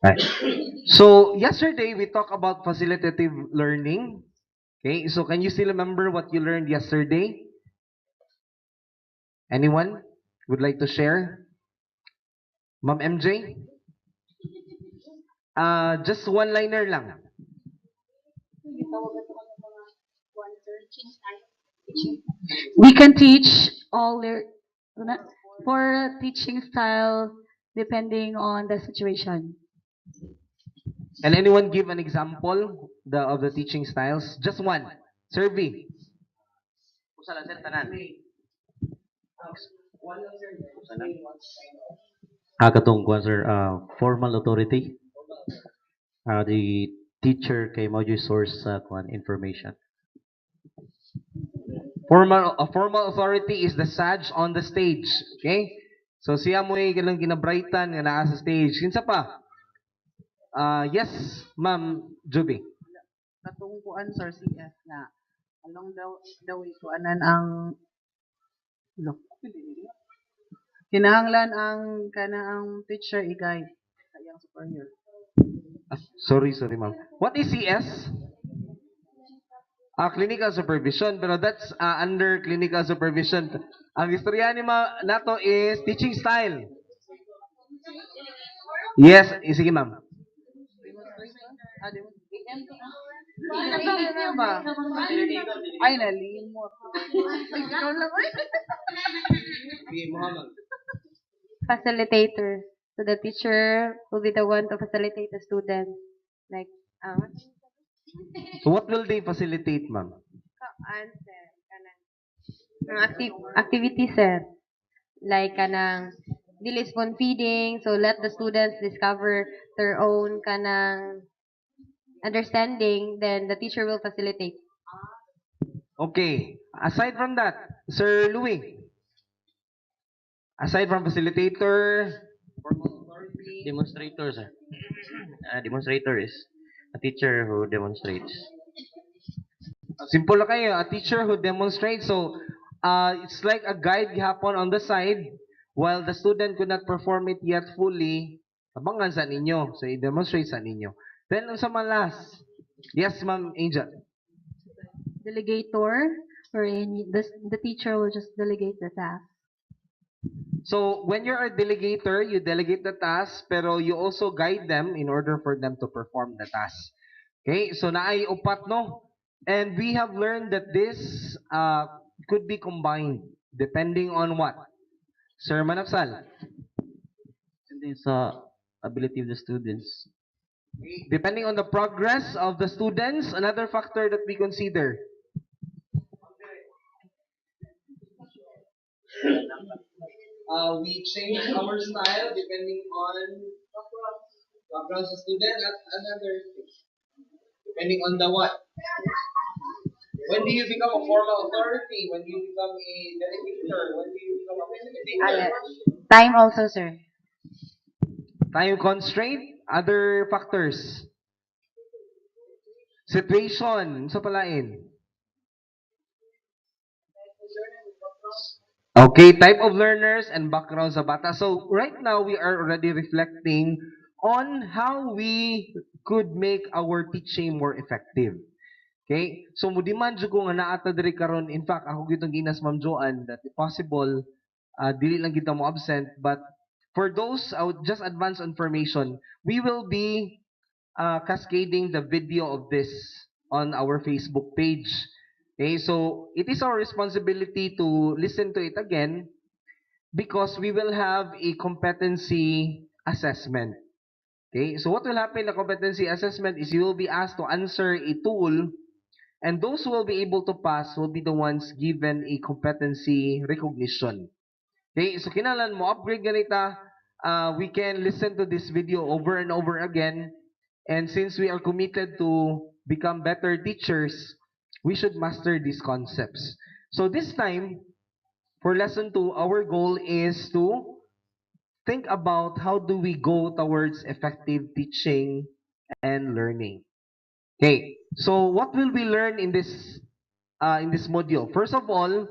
Right. So yesterday we talked about facilitative learning. Okay, so can you still remember what you learned yesterday? Anyone would like to share? Ma'am MJ? Just one-liner lang. We can teach all their for teaching styles depending on the situation. Can anyone give an example of the teaching styles? Just one. Survey. Usa lang, sir, tanan. Katong kuan sir, formal authority. The teacher kay mao jud source sa kuan information. A formal authority is the sage on the stage. Okay? So siya mo ay ganang ginabrightan nga naa sa stage. Kinsa pa? Yes, Ma'am Juby. Katong kuan sir CS na along the way kuanan ang lo. Kinahanglan ang ang teacher i-guide sa iyang superior. Sorry, ma'am. What is CS? Clinical supervision, pero that's under clinical supervision. Ang istorya ni nato is teaching style. Yes, sige ma'am. Ay, nalimot. Ikaw lang ay. Facilitator. So the teacher will be the one to facilitate the students. Like, So what will they facilitate, ma'am? answer, activity set. Like, dili spoon feeding. So let the students discover their own understanding. Then the teacher will facilitate. Okay. Aside from that, Sir Louis, aside from facilitator, Demonstrator sir. Demonstrator is a teacher who demonstrates. simple lang kayo, a teacher who demonstrates. So, it's like a guide gihapon on the side while the student could not perform it yet fully. Abangan sa ninyo. So, i-demonstrate sa ninyo. Then, sa last. Yes, Ma'am Angel. Delegator, wherein the teacher will just delegate the task. So, when you're a delegator, you delegate the task, pero you also guide them in order for them to perform the task. Okay? So, naay upat, no? And we have learned that this could be combined depending on what? Sir Manapsal. Depending sa ability of the students. Depending on the progress of the students, another factor that we consider. We change our style depending on background of student at another thing. Depending on the what? When do you become a formal authority? When do you become a delegator? When do you become a facilitator? Time also, sir. Time constraint, other factors. Situation, sa palain. Okay, type of learners and background sa bata. So right now we are already reflecting on how we could make our teaching more effective. Okay? So mudiman jud ko nga naata diri karon. In fact, ako gitong ginas Ma'am Joanne that if possible dili lang kita mo absent, but for those just advance information, we will be cascading the video of this on our Facebook page. Okay, so it is our responsibility to listen to it again because we will have a competency assessment. Okay, so what will happen in the competency assessment is you will be asked to answer a tool, and those who will be able to pass will be the ones given a competency recognition. Okay, so kinalan mo upgrade ganita, we can listen to this video over and over again, and since we are committed to become better teachers, we should master these concepts. So this time, for lesson 2, our goal is to think about how do we go towards effective teaching and learning. Okay, so what will we learn in this module? First of all,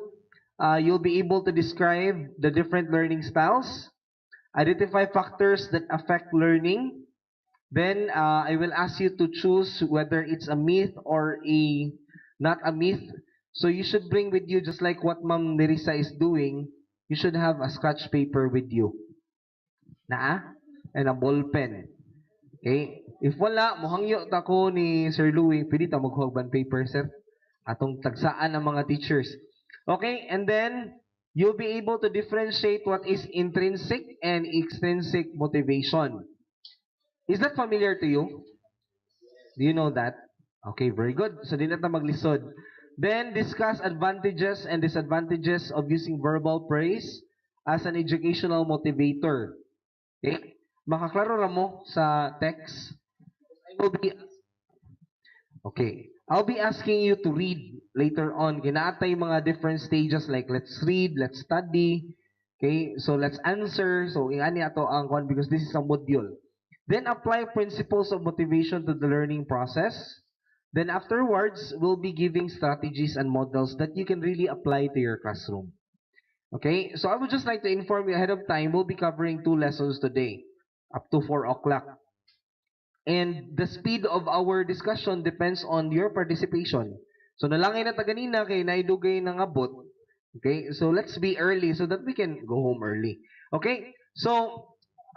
you'll be able to describe the different learning styles. Identify factors that affect learning. Then I will ask you to choose whether it's a myth or a not a myth. So you should bring with you, just like what Ma'am Nerissa is doing, you should have a scratch paper with you. Na? And a ball pen. Okay? If wala, mohangyo ta ko ni Sir Louie, pwede ta maghugban paper, sir. Atong tagsaan ng mga teachers. Okay? And then, you'll be able to differentiate what is intrinsic and extrinsic motivation. Is that familiar to you? Do you know that? Okay, very good. So, di na ta maglisod. Then, discuss advantages and disadvantages of using verbal praise as an educational motivator. Okay? Makaklaro ra mo sa text. I will be Okay. I'll be asking you to read later on. Ginaatay mga different stages like let's read, let's study. Okay? So let's answer. So ingani ato ang kwan because this is a module. Then apply principles of motivation to the learning process. Then afterwards, we'll be giving strategies and models that you can really apply to your classroom. Okay? So I would just like to inform you ahead of time, we'll be covering 2 lessons today up to 4 o'clock. And the speed of our discussion depends on your participation. So nalangay na ta ganina kay naidugay ng abot. Okay? So let's be early so that we can go home early. Okay? So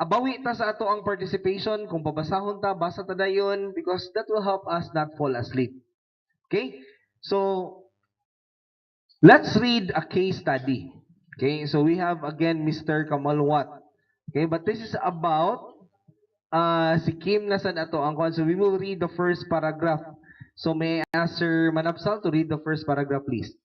abawi ta sa ato ang participation kung pabasahon ta, basa ta dayon because that will help us not fall asleep. Okay? So let's read a case study. Okay? So we have again Mr. Kamalwat. Okay? But this is about si Kim na sad ato ang kwan. So we will read the first paragraph. So may I ask Sir Manapsal to read the first paragraph, please.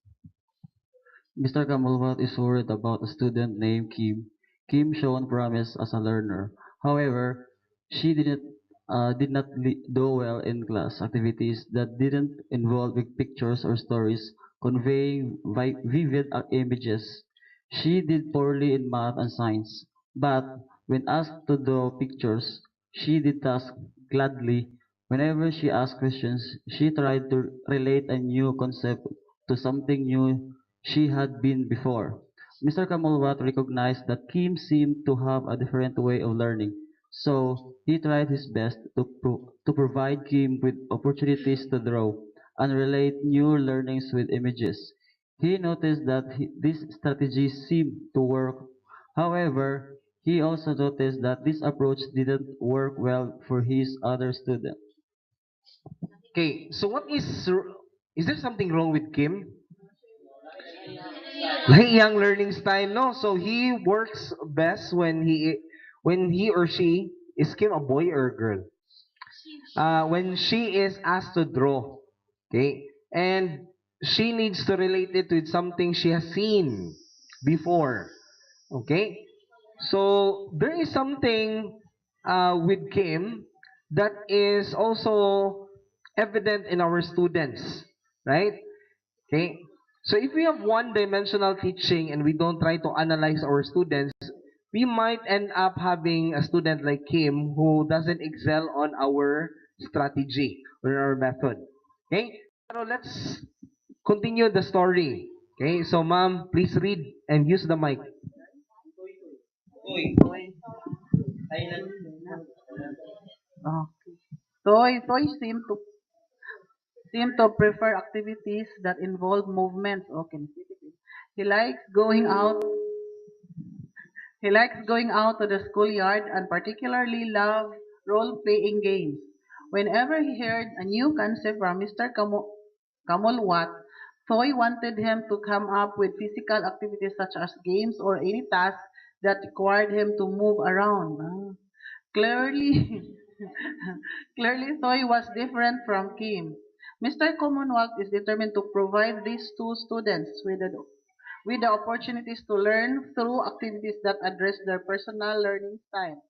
Mr. Kamalwat is worried about a student named Kim. Kim shown promise as a learner. However, she did not do well in class activities that didn't involve big pictures or stories conveying vivid images. She did poorly in math and science, but when asked to draw pictures, she did tasks gladly. Whenever she asked questions, she tried to relate a new concept to something new she had been before. Mr. Kamulwat recognized that Kim seemed to have a different way of learning, so he tried his best to provide Kim with opportunities to draw and relate new learnings with images. He noticed that this strategy seemed to work. However, he also noticed that this approach didn't work well for his other students. Okay, so is there something wrong with Kim? Like young learning style, no? So he works best when he or she is Kim a boy or a girl? When she is asked to draw, okay, and she needs to relate it with something she has seen before, okay. So there is something with Kim that is also evident in our students, right? Okay. So if we have one-dimensional teaching and we don't try to analyze our students, we might end up having a student like Kim who doesn't excel on our strategy or our method. Okay? So let's continue the story. Okay? So ma'am, please read and use the mic. Okay. Toy seem to prefer activities that involve movements. Okay. He likes going out. He likes going out to the schoolyard and particularly loves role-playing games. Whenever he heard a new concept from Mr. Kamulwat, Toy wanted him to come up with physical activities such as games or any task that required him to move around. Clearly, clearly Toy was different from Kim. Mr. Commonwealth is determined to provide these two students with the opportunities to learn through activities that address their personal learning style.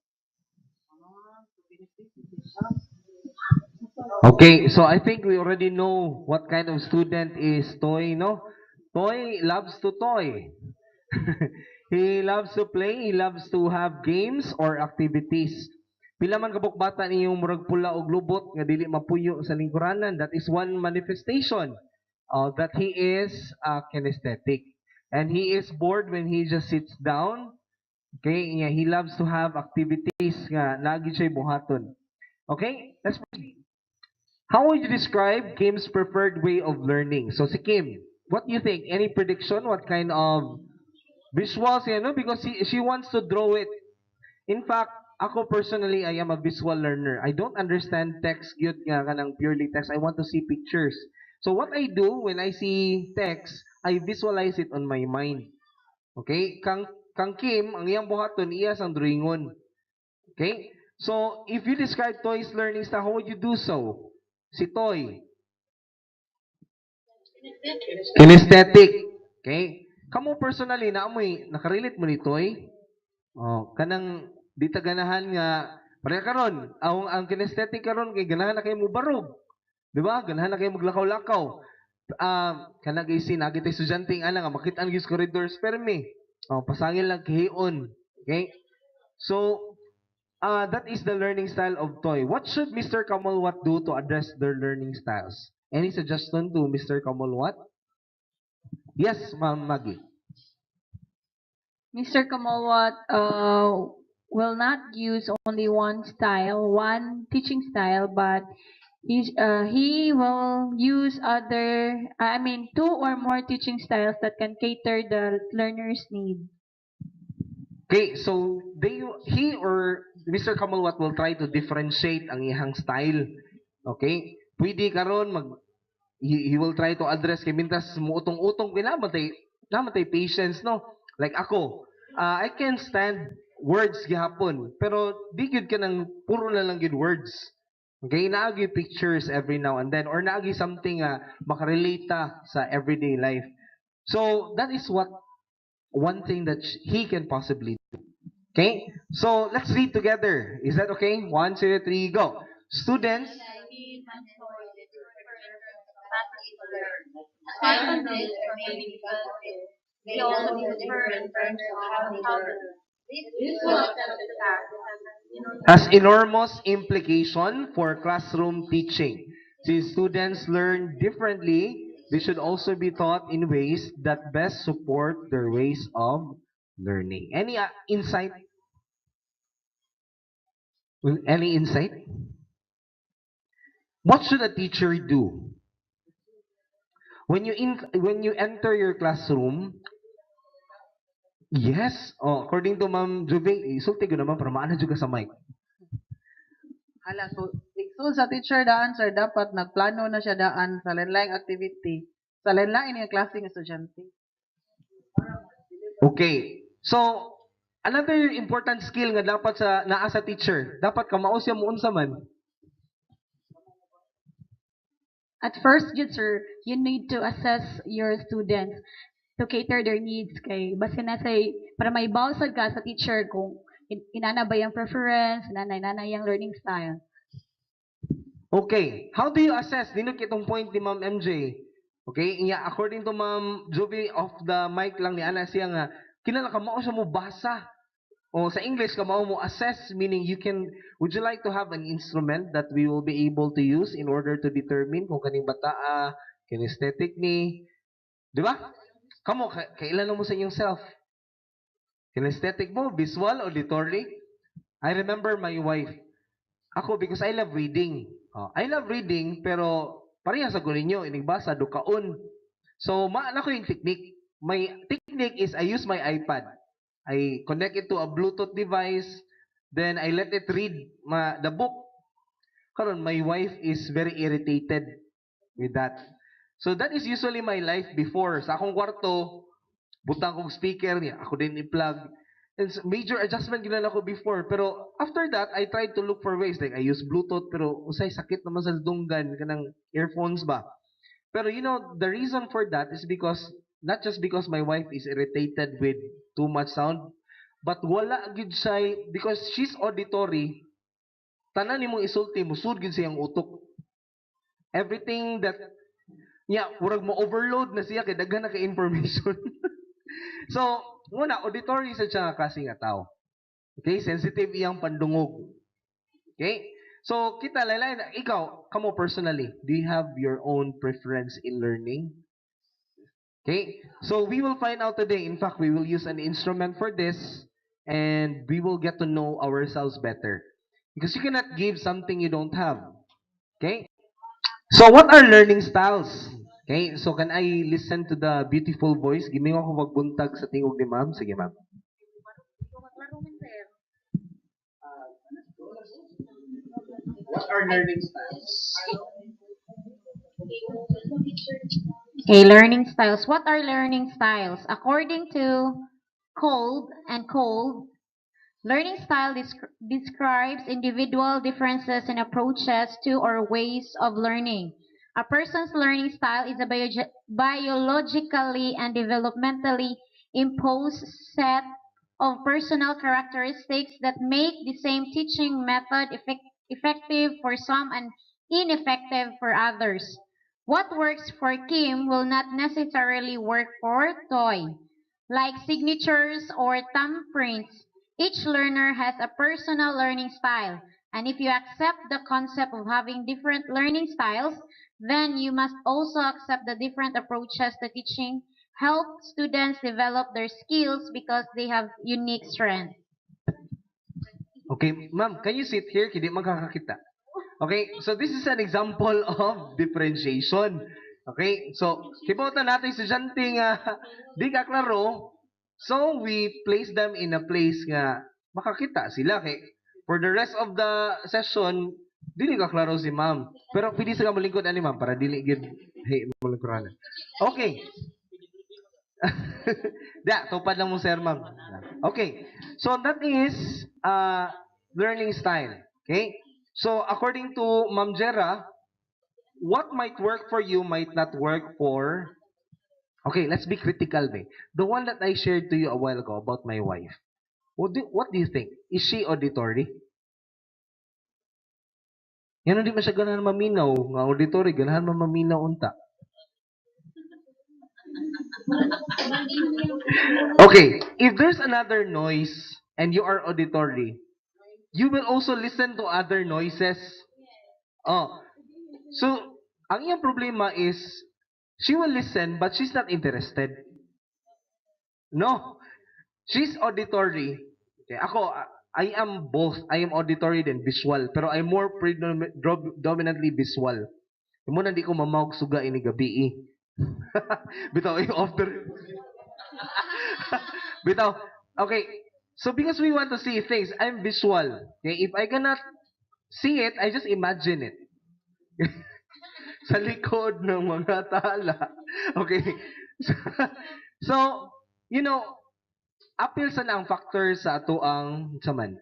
Okay, so I think we already know what kind of student is Toy, no? Toy loves to toy. He loves to play, he loves to have games or activities. Pila man kabuk bata niyong murag pula og lubot nga dili mapuyo sa lingkuranan, that is one manifestation that he is kinesthetic. And he is bored when he just sits down Okay, yeah, he loves to have activities nga lagi siya buhaton. Okay, let's proceed. How would you describe Kim's preferred way of learning? So si Kim, what do you think? Any prediction? What kind of visuals, you know? Because she wants to draw it. In fact, ako personally, I am a visual learner. I don't understand text yun nga kanang purely text. I want to see pictures. So what I do when I see text, I visualize it on my mind. Okay? Kang Kim, ang iyang buhaton, iya sang drawingon. Okay? So, if you describe Toy's learning style, how would you do so? Si Toy. Kinesthetic. Okay? Kamo personally, naamoy, nakarelate mo ni Toy? Oh, kanang di ta ganahan nga pareha karon ang kinesthetic karon kay ganahan na kay mo barog, di ba? Ganahan na kay maglakaw-lakaw. Kana gay sinagi tay estudyante ana nga makit-an gyud corridors permi. Oh, pasangil lang kahiyon. Okay? So, that is the learning style of Toy. What should Mr. Kamalwat do to address their learning styles? Any suggestion to Mr. Kamalwat? Yes, Ma'am Maggie. Mr. Kamawat will not use only one style, one teaching style, but he will use two or more teaching styles that can cater the learner's need. Okay, so he or Mr. Kamalwat will try to differentiate ang iyang style. Okay? Pwede karon he will try to address kay mintas muutong-utong namatay patience no. Like ako, I can stand words gihapon pero di gyud ka nang puro na lang gyud words. Okay, naagi pictures every now and then or naagi something makarelate ta sa everyday life. So that is what one thing that he can possibly do. Okay? So let's read together. Is that okay? 1, 2, 3, go. Students. Aside from this, or maybe because of it, they also differ in terms of how they learn. This will accept the fact that Has enormous implication for classroom teaching. Since students learn differently, they should also be taught in ways that best support their ways of learning. Any insight? Any insight? What should a teacher do? When you enter your classroom, yes, according to Ma'am Juving, isulti ko naman para maana juga sa mic. Hala, so igsoon sa teacher daan sir dapat nagplano na siya daan sa lain-laing activity sa lain-lain nga klase nga estudyante. Okay. So, another important skill nga dapat naa sa teacher, dapat kamaos siya mo unsa man. At first, yun, sir, you need to assess your students to cater their needs kay basta na say para may bawsag ka sa teacher kung inana ba yung preference, inana yung learning style. Okay. How do you assess? Dinok itong point ni Ma'am MJ. Okay? According to Ma'am Jovi, off the mic lang ni Ana siya nga, kinala kamao siya mo basa. O sa English, kamao mo assess, meaning would you like to have an instrument that we will be able to use in order to determine kung kaning bata, kinesthetic ni, di ba? Kamo, kailan mo sa inyong self? Kinesthetic mo, visual, auditory? I remember my wife. Ako, because I love reading. I love reading, pero pareha sa ninyo, inigbasa, dukaon. So, maana ko yung technique. My technique is I use my iPad. I connect it to a Bluetooth device, then I let it read the book. Karon, my wife is very irritated with that. So that is usually my life before. Sa akong kwarto, butang kong speaker niya, ako din i-plug. And major adjustment gina ako before. Pero after that, I tried to look for ways. Like I use Bluetooth, pero usay sakit naman sa dunggan, kanang earphones ba. Pero you know, the reason for that is because, not just because my wife is irritated with too much sound, but wala gid siya, because she's auditory, tanan nimong isulti, musud gid siyang utok. Everything that, murag mo overload na siya, kay daghan na kay information. So, muna, auditory sa siya nga klase nga tao. Okay, sensitive iyang pandungog. Okay? So, kita laylay na, ikaw, kamo personally, do you have your own preference in learning? Okay? So, we will find out today. In fact, we will use an instrument for this. and we will get to know ourselves better. Because you cannot give something you don't have. Okay? So what are learning styles? Okay, so can I listen to the beautiful voice? Gimi ako magbuntag sa tingog ni ma'am. Sige ma'am. What are learning styles? Okay, learning styles. What are learning styles? According to Cold, learning style describes individual differences in approaches to or ways of learning. A person's learning style is a biologically and developmentally imposed set of personal characteristics that make the same teaching method effective for some and ineffective for others. What works for Kim will not necessarily work for Toy. Like signatures or thumbprints, each learner has a personal learning style. And if you accept the concept of having different learning styles, then you must also accept the different approaches to teaching help students develop their skills because they have unique strengths. Okay, ma'am, can you sit here? Hindi magkakakita. Okay, so this is an example of differentiation. Okay, so hipotan natin estudyante nga di ka klaro, so we place them in a place nga makakita sila kay for the rest of the session dili ka klaro si ma'am. Pero pwede sa molingkod ani ma'am para dili gid hey molingkuran. Okay. Tupad lang mo sir ma'am. Okay. So that is learning style. Okay? So according to Ma'am Jera, what might work for you might not work for. Okay, let's be critical, be. The one that I shared to you a while ago about my wife. What do you think? Is she auditory? Yan hindi man siya ganahan maminaw. Nga auditory, ganahan man maminaw unta. Okay, if there's another noise and you are auditory, you will also listen to other noises. Oh, so ang iyang problema is she will listen but she's not interested. No, she's auditory. Okay, ako, I am both. I am auditory than visual, pero I'm more predominantly visual. Imo na di ko mamawag suga ini gabi eh. Bitaw, off the Bitaw. Okay. So because we want to see things, I'm visual. Okay, if I cannot see it, I just imagine it. Sa likod ng mga tala. Okay. So, you know, appeal sa na ang factor sa ato ang saman.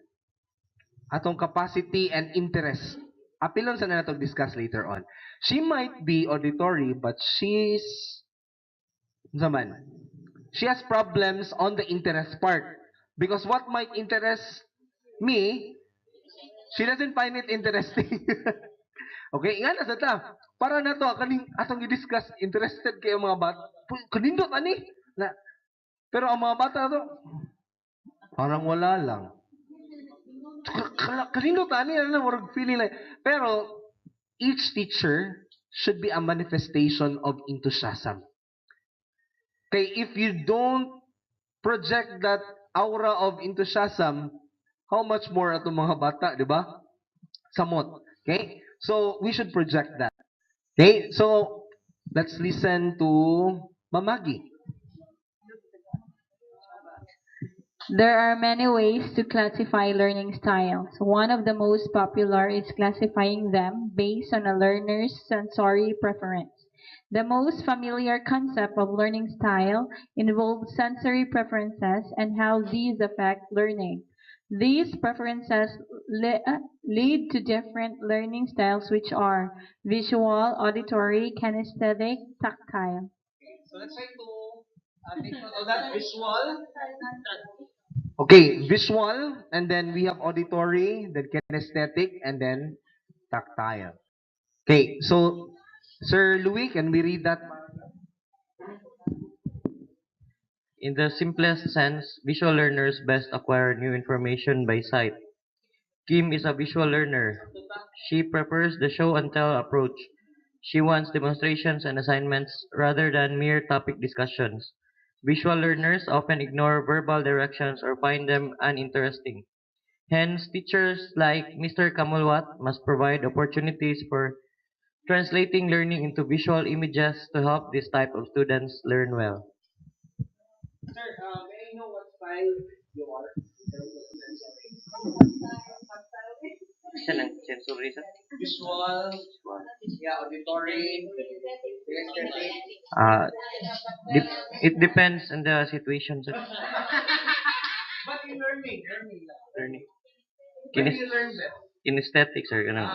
Atong capacity and interest. Apilon sa na nato discuss later on. She might be auditory, but she's saman. She has problems on the interest part. Because what might interest me, she doesn't find it interesting. Okay, nga na sa ta. Para na to, kaning atong i-discuss, interested kayo mga bata. Kanindot ani. Na, pero ang mga bata to, parang wala lang. Kanindot ani, ano, warag feeling like. Pero, each teacher should be a manifestation of enthusiasm. Okay, if you don't project that aura of enthusiasm, how much more atong mga bata, di ba? Samot. Okay? So, we should project that. Okay? So, let's listen to Mamagi. There are many ways to classify learning styles. One of the most popular is classifying them based on a learner's sensory preference. The most familiar concept of learning style involves sensory preferences and how these affect learning. These preferences lead to different learning styles, which are visual, auditory, kinesthetic, tactile. So, let's try to take note of that. Visual. Okay, visual, and then we have auditory, then kinesthetic, and then tactile. Okay, so Sir Louis, can we read that? In the simplest sense, visual learners best acquire new information by sight. Kim is a visual learner. She prefers the show and tell approach. She wants demonstrations and assignments rather than mere topic discussions. Visual learners often ignore verbal directions or find them uninteresting. Hence, teachers like Mr. Kamulwat must provide opportunities for translating learning into visual images to help this type of students learn well. Siya ng sensory sa? Uh, it depends on the situation. Sir. Learning. Kinesthetics or ganun.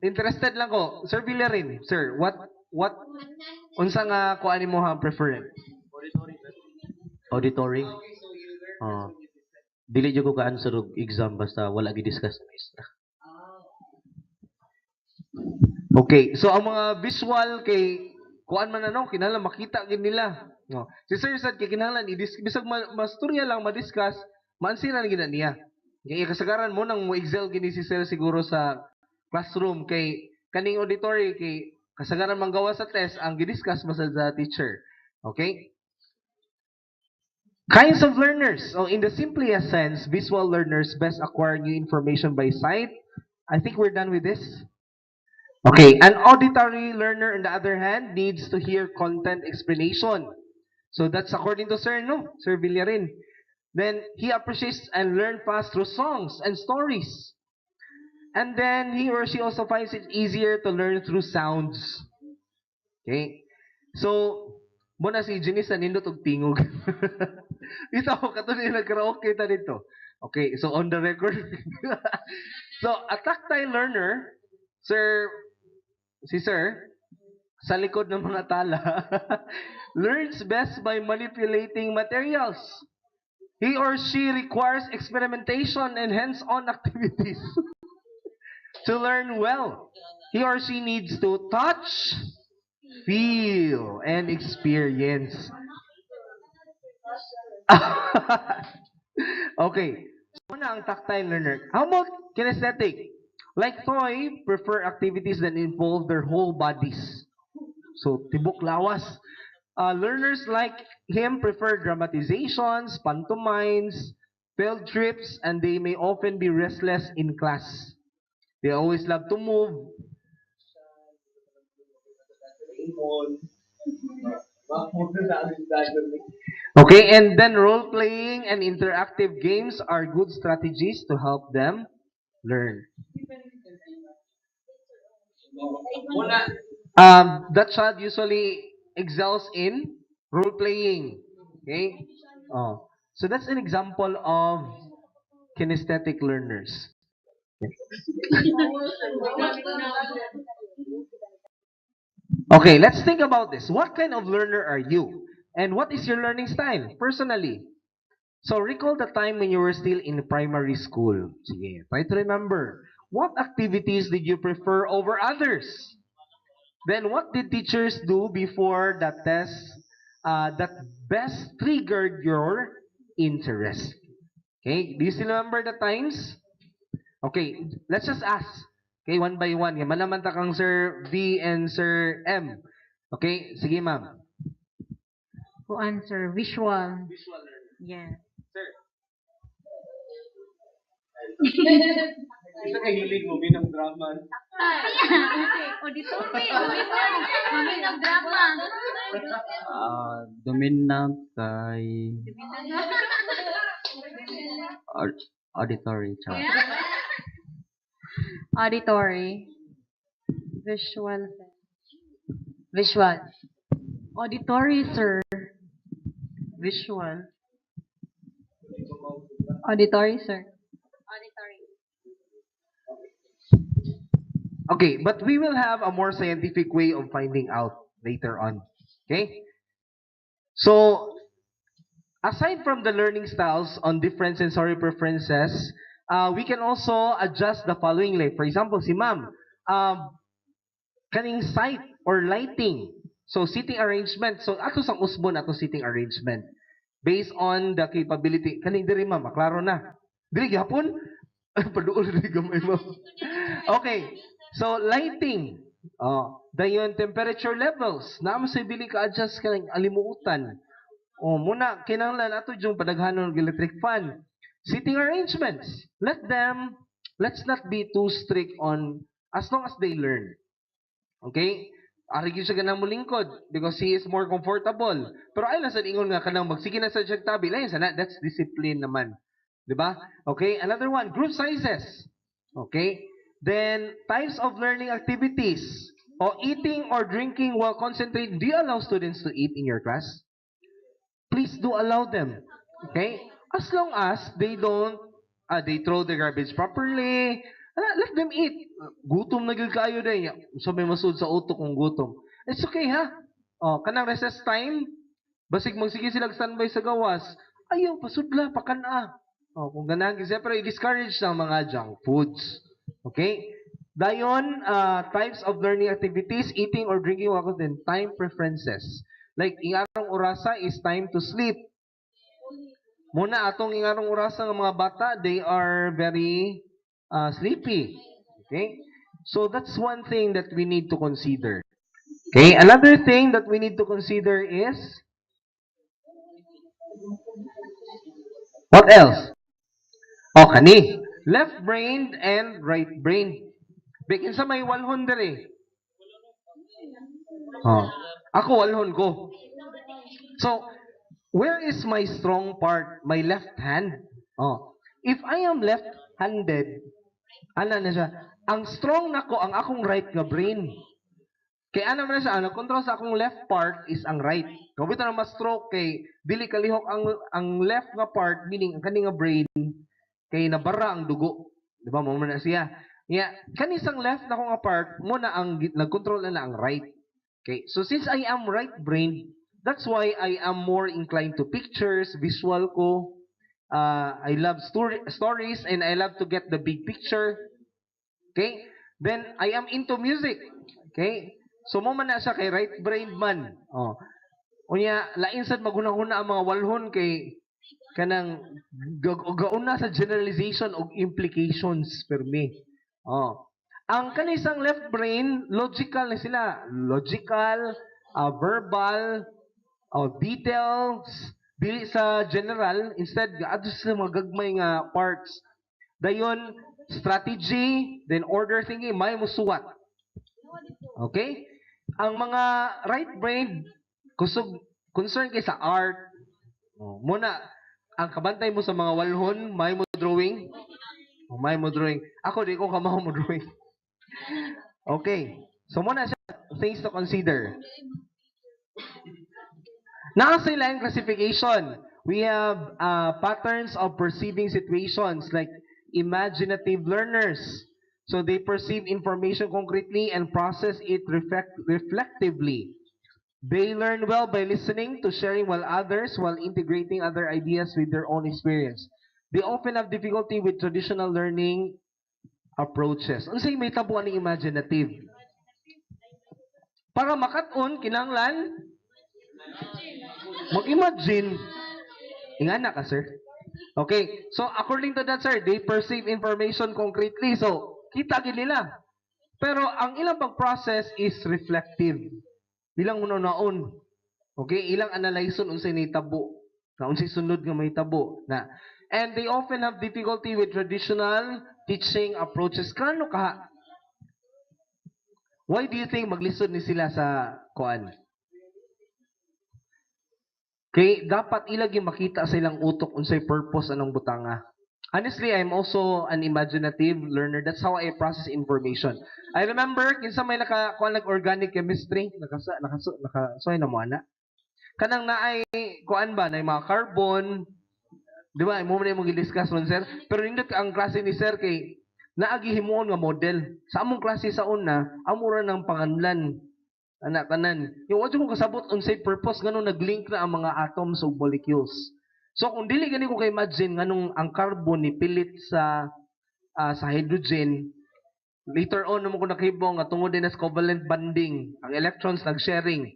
Interested lang ko. Sir Villarin, sir, what unsa nga kuan nimo ang preferred? Auditory. Dili jud ko ka-answer og exam basta wala gi-discuss sa maestra. Okay, so ang mga visual kay kuan man ano, kinahanglan makita gid nila. No. Si Sir sad kay kinahanglan bisag masturya lang ma-discuss, maansiran gid na niya. Kay kasagaran mo nang mo excel gini si Sir siguro sa classroom kay kaning auditory kay kasagaran manggawa sa test ang gi-discuss masad sa teacher. Okay? Kinds of learners. So in the simplest sense, visual learners best acquire new information by sight. I think we're done with this. Okay, an auditory learner on the other hand needs to hear content explanation. So that's according to Sir, no? Sir Villarin. Then he appreciates and learn fast through songs and stories. And then he or she also finds it easier to learn through sounds. Okay? So, muna si Janice na nindot og tingog. Ito ako katuloy nag-karaoke ta dito. Okay, so on the record. So, a tactile learner, si Sir, sa likod ng mga tala, learns best by manipulating materials. He or she requires experimentation and hands-on activities to learn well. He or she needs to touch, feel, and experience. Okay. So, una ang tactile learner. How about kinesthetic? Like Toy, prefer activities that involve their whole bodies. So, tibok lawas. Learners like him prefer dramatizations, pantomimes, field trips, and they may often be restless in class. They always love to move. Okay, and then role-playing and interactive games are good strategies to help them learn. That child usually excels in role-playing. Okay? Oh. So that's an example of kinesthetic learners. Okay, let's think about this. What kind of learner are you? And what is your learning style, personally? So recall the time when you were still in primary school. Sige, try to remember. What activities did you prefer over others? Then what did teachers do before the test that best triggered your interest? Okay, do you still remember the times? Okay, let's just ask. Okay, one by one. Malaman ta kang Sir V and Sir M. Okay, sige ma'am. Who answer? Visual. Yeah. Isa ka hilig mo binang drama. Auditory. Maminag drama. Dominant kay auditory. Auditory. Visual. Visual. Auditory, sir. Visual. Auditory, sir. Okay, but we will have a more scientific way of finding out later on. Okay? So, aside from the learning styles on different sensory preferences, we can also adjust the following. Like, for example, si ma'am, kaning sight or lighting. So, seating arrangement. So, ato sang usbon ato seating arrangement. Based on the capability. Kaning diri ma'am, klaro na. Diri gihapon? Paduol diri gamay ma'am. Okay. So, lighting. Dayon temperature levels, naamo sa dili ka adjust ka ng alimuutan. Muna kinahanglan ato yung padaghanon ng electric fan. Seating arrangements. Let's not be too strict on as long as they learn. Okay? Ari gyud siya ganang mulingkod because he is more comfortable. Pero ay lang sa ingon nga kanang magsige na sa siya tabi, lain sana that's discipline naman. 'Di ba? Okay, another one, group sizes. Okay? Then types of learning activities. Eating or drinking while concentrating. Do you allow students to eat in your class? Please do allow them. Okay? As long as they don't, they throw the garbage properly, let them eat. Gutom na gyud kayo din. So may masud sa utok kung gutom. It's okay ha. Kanang recess time, basig magsige sila standby sa gawas. Ayaw, pasudla, pakana. Kung ganahan, siyempre, i-discourage ng mga junk foods. Okay? Dayon, types of learning activities, eating or drinking water, then time preferences. Like, ingarong orasa is time to sleep. Muna, atong ingarong orasa ng mga bata, they are very sleepy. Okay? So, that's one thing that we need to consider. Okay? Another thing that we need to consider is, what else? Kani. Left-brained and right-brained. Bikin sa may walhon dere. Ako walhon ko. So, where is my strong part? My left hand. If I am left-handed, ana na siya, ang strong nako ang akong right nga brain. Kaya ano na siya, ang control sa akong left part is ang right. Kung ito na ma-stroke kay dili kalihok ang left nga part, meaning ang kani nga brain kay nabara ang dugo. Di ba? Mo na siya. Kanisang left na ko nga part, mo na ang nag-control na ang right. Okay. So since I am right-brained, that's why I am more inclined to pictures, visual ko. I love stories and I love to get the big picture. Okay? Then I am into music. Okay? So mo man na siya kay right-brained man. Unya lain sad maghuna-huna ang mga walhon kay kanang gauna sa generalization og implications per me. Ang kanisang left brain, logical na sila. Logical, verbal, details, dili sa general, instead adto sila mga gagmay nga parts. Dayon strategy, then order thinking, may musuwat. Okay? Ang mga right brain kusog concern kay sa art. Muna ang kabantay mo sa mga walhon, may mo drawing. May mo drawing. Ako di ko kamaw mo drawing. Okay. So muna siya things to consider. Now sa ilang classification, we have patterns of perceiving situations like imaginative learners. So they perceive information concretely and process it reflectively. They learn well by listening to sharing while integrating other ideas with their own experience. They often have difficulty with traditional learning approaches. Unsay may tabuan ng imaginative? Para makat-on, kinanglan mag-imagine. Ingana ka, sir? Okay, so according to that, sir, they perceive information concretely. So, kita gid nila. Pero ang ilang pag-process is reflective. Ilang unaon. Okay, ilang analyson unsay nahitabo. Na unsay sunod nga mahitabo na. And they often have difficulty with traditional teaching approaches. Kano ka? Why do you think maglisod ni sila sa kuan? Okay, dapat ilagi makita sa ilang utok unsay purpose anong butanga. Honestly, I'm also an imaginative learner. That's how I process information. I remember, kinsa may nag-organic chemistry, nakasoy na mo ana. Kanang naay, kuan ba, na mga carbon, di ba, mo na yung discuss man, sir. Pero nindot ang klase ni sir kay, naagihimuon nga model. Sa among klase sa una, amura ng panganlan. Tanan. Yung wadyo ko kasabot unsay purpose, ganun nag-link na ang mga atoms o molecules. So kung dili gani ko ka-imagine nganong ang carbon ni pilit sa hydrogen, later on naman ko nakahibong nga tungod din sa covalent bonding, ang electrons nag-sharing.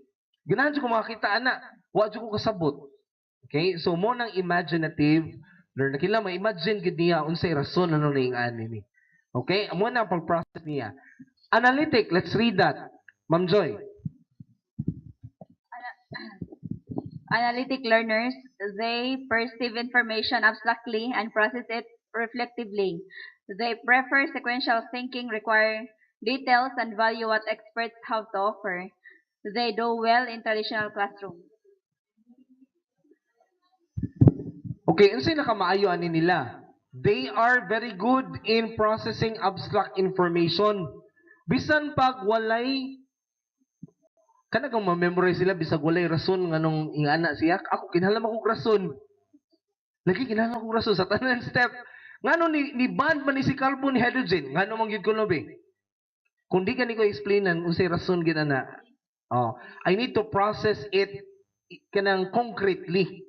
Ganahan ko makita ana, wa ko kasabot. Okay? So mo nang imaginative, learn na kila ma-imagine gid niya unsay rason ano ning ani ni. Okay? Amo na ang pag-process niya. Analytic, let's read that. Ma'am Joy. Analytic learners, they perceive information abstractly and process it reflectively. They prefer sequential thinking, require details, and value what experts have to offer. They do well in traditional classrooms. Okay, unsay nakamaayo ani nila? They are very good in processing abstract information. Bisan pag walay kanagang ma-memorize sila bisag walay rason nganong ingana siya. Ako kinahanglan ako rason. Lagi kinahanglan ako rason sa tanan step. Ngano ni band man ni si carbon ni hydrogen? Ngano man gyud ko no be? Kung di ka ni ko explainan unsay rason gid ana. Oh, I need to process it kanang concretely.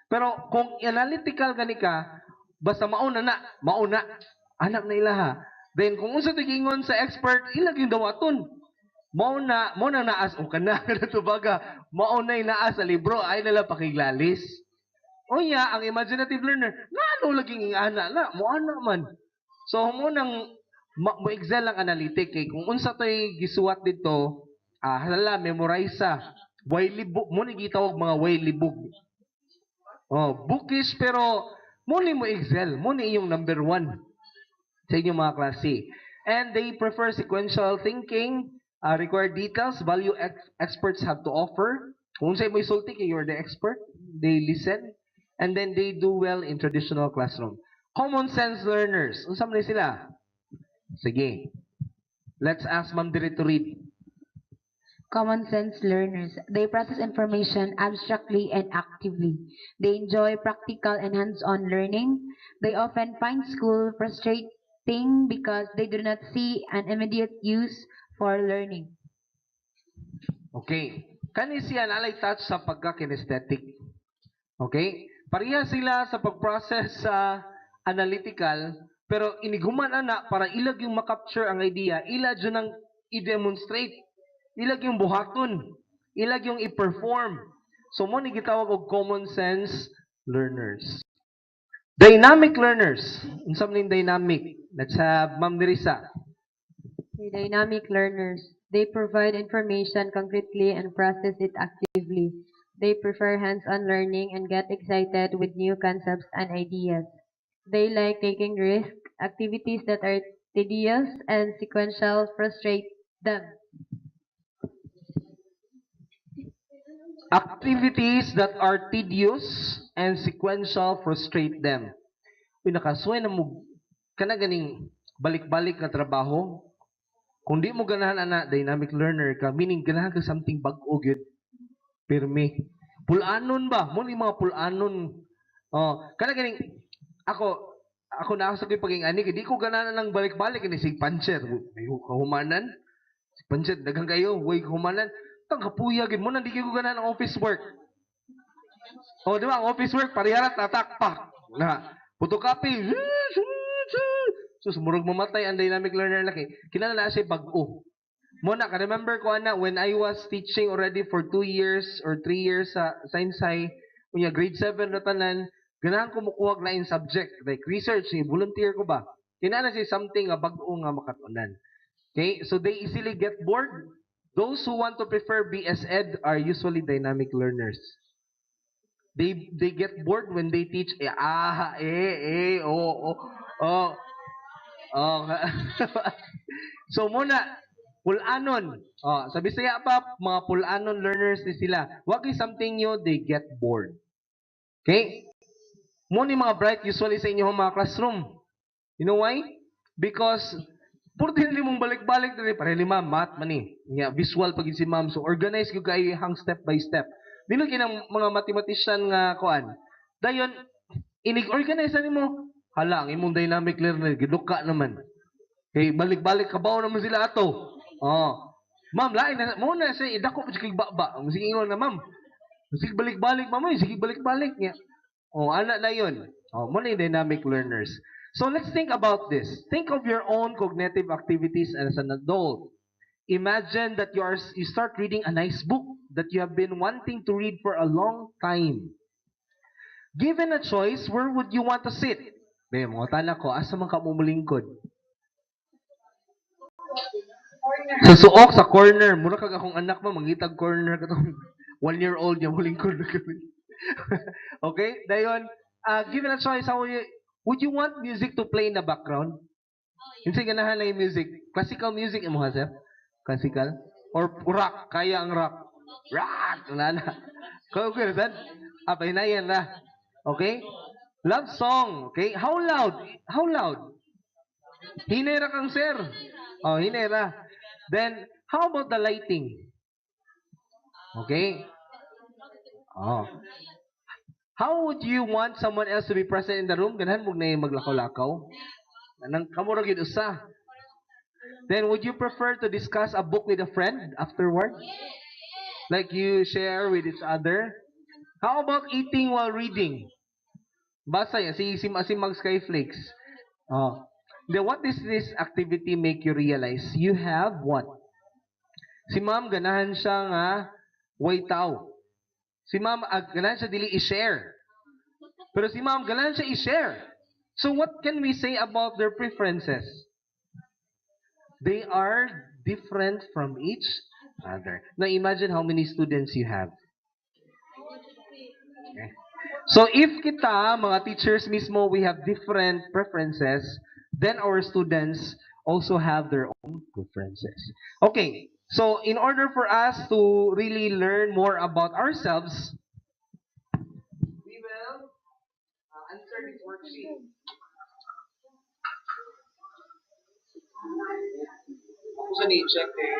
Pero kung analytical gani ka, basta mauna na, mauna, anak na ilaha. Then kung unsa tigingon sa expert, ilag yung dawaton. Mauna naas o kana kada tubaga, maunay naas sa libro ay nala pakiglalis. O ya, ang imaginative learner, ngano laging ingana na, mo ana man. So mo nang mo excel ang analytic kay kung unsa toy gisuwat dito, hala memorize sa way libog mo ni gitawag mga way libog. Oh, bookish pero muni mo excel, muni yung number one sa inyong mga klase. And they prefer sequential thinking, require details, value experts have to offer. Kung sa'yo mo isulti kay you're the expert, they listen, and then they do well in traditional classroom. Common sense learners, unsa man sila? Sige. Let's ask Ma'am Dire to read. Common sense learners. They process information abstractly and actively. They enjoy practical and hands-on learning. They often find school frustrating because they do not see an immediate use for learning. Okay. Kani siya nalay touch sa pagka-kinesthetic. Okay? Pareha sila sa pag-process sa analytical, pero iniguman ana para ilag yung makapture ang idea, ilag yun ang i-demonstrate, ilag yung buhaton, ilag yung i-perform. So mo ni gitawag og common sense learners. Dynamic learners. Unsa man dynamic? Let's have Ma'am Nerissa. Dynamic learners. They provide information concretely and process it actively. They prefer hands-on learning and get excited with new concepts and ideas. They like taking risks. Activities that are tedious and sequential frustrate them. Activities that are tedious and sequential frustrate them. Uy, nakasuway na mo, kana ganing balik-balik na trabaho. Kung di mo ganahan ana, dynamic learner ka, meaning ganahan ka something bago gyud pirmi. Pulanon ba? Mo ni mga pulanon. Oh, kana ganing ako na ako sa paging ani, di ko ganahan ng balik-balik ni si puncher. May kahumanan. Si puncher daghang kayo, way kahumanan. Tang kapuya gid mo nang di ko ganahan ang office work. Oh, di ba? Ang office work pariharat tatakpak. Na photocopy. So sumurog mamatay ang dynamic learner laki. Kinala na siya bag-o. Mo na ka remember ko ana when I was teaching already for 2 years or 3 years sa science high, unya grade 7 na tanan, ganahan ko mukuwag na in subject like research ni volunteer ko ba. Kinala siya something nga bag-o nga makatunan. Okay? So they easily get bored. Those who want to prefer BS Ed are usually dynamic learners. They get bored when they teach oh. Oh. So muna pulanon. Oh, sa Bisaya pa mga pulanon learners ni sila. Wag is something new, they get bored. Okay? Mo ni mga bright usually sa inyong mga classroom. You know why? Because puro din mong balik-balik din para lima math man ni. Yeah, visual pag si ma'am. So organize gyud kay hang step by step. Dili kinang mga mathematician nga kuan. Dayon inig-organize nimo. Hala, ang imong dynamic learner giduka naman. Hey, balik-balik kabaw naman sila ato. Oh. Ma'am, lain na mo na say idako pa kay baba. Sige ingon na ma'am. Sige balik-balik ma'am, sige balik-balik niya. Oh, ana na 'yon. Oh, mo na yung dynamic learners. So let's think about this. Think of your own cognitive activities as an adult. Imagine that you start reading a nice book that you have been wanting to read for a long time. Given a choice, where would you want to sit? Be, mga tala ko, asa man ka mumulingkod? Sa suok, sa corner. Mura kag akong anak mo, mangitag corner ka tong 1-year-old niya, muling corner ka. Okay? Dayon, given a choice, would you want music to play in the background? Yung ganahan na yung music. Classical music, imo ha, sir? Classical? Or rock? Kaya ang rock? Rock! Wala na. Okay, sir? Pahinayan na. Okay? Love song. Okay? How loud? How loud? Hinera kang sir. Oh, hinera. Then, how about the lighting? Okay? Oh. How would you want someone else to be present in the room? Ganahan mo na yung maglakaw-lakaw. Anang kamurag yun usa. Then, would you prefer to discuss a book with a friend afterward? Like you share with each other? How about eating while reading? Basa yan. Si Mag Skyflakes. Oh. Then, what does this activity make you realize? You have what? Si ma'am, ganahan siya nga waitaw. Si ma'am, ganahan siya dili i-share. Pero si ma'am, ganahan siya i-share. So what can we say about their preferences? They are different from each other. Now imagine how many students you have. Okay. So if kita, mga teachers mismo, we have different preferences, then our students also have their own preferences. Okay, so in order for us to really learn more about ourselves, we will answer this worksheet. Siya ni-check eh.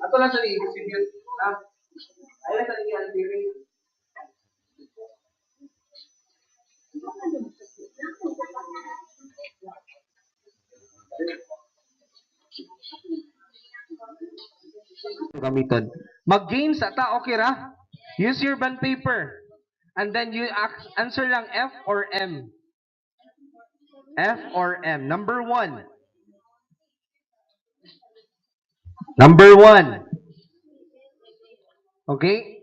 Ato lang siya ni-distribute. Ayaw sa ni-alpirate. Gamiton. Mag-games ata, okay ra? Use your bond paper. And then you answer lang F or M. F or M. Number 1. Number 1. Okay?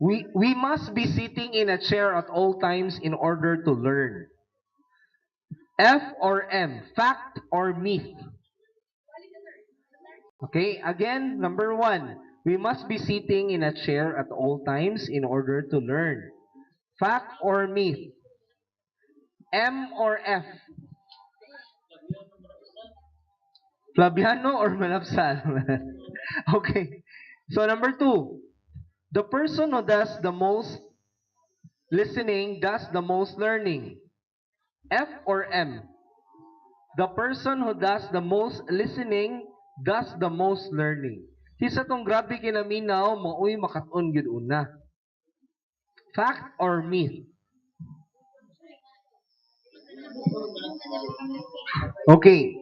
We must be sitting in a chair at all times in order to learn. F or M. Fact or myth? Okay, again, number 1. We must be sitting in a chair at all times in order to learn. Fact or myth? M or F? Flaviano or Malapsal? Okay. So number 2. The person who does the most listening does the most learning. F or M? The person who does the most listening does the most learning. Kisa tong grabe kinaminaw, maoy makaton yun una. Fact or myth? Okay.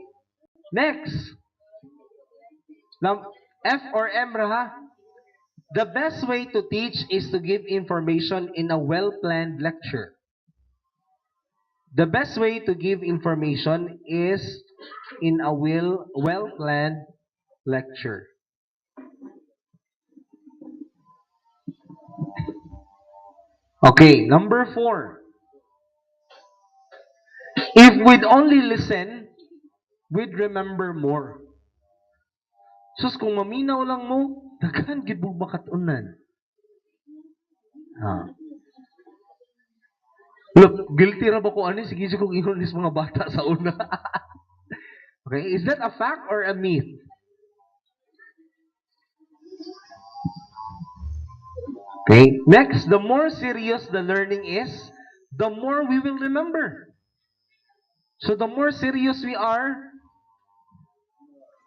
Next. Now, F or M raha? The best way to teach is to give information in a well-planned lecture. The best way to give information is in a well-planned lecture. Okay, number 4. If we'd only listen, we'd remember more. Sus, kung maminaw lang mo, daghan gid mo makatunan. Look, guilty ra ba ko ani? Sige kong ihonis mga bata sa una. Okay, is that a fact or a myth? Okay, next, the more serious the learning is, the more we will remember. So the more serious we are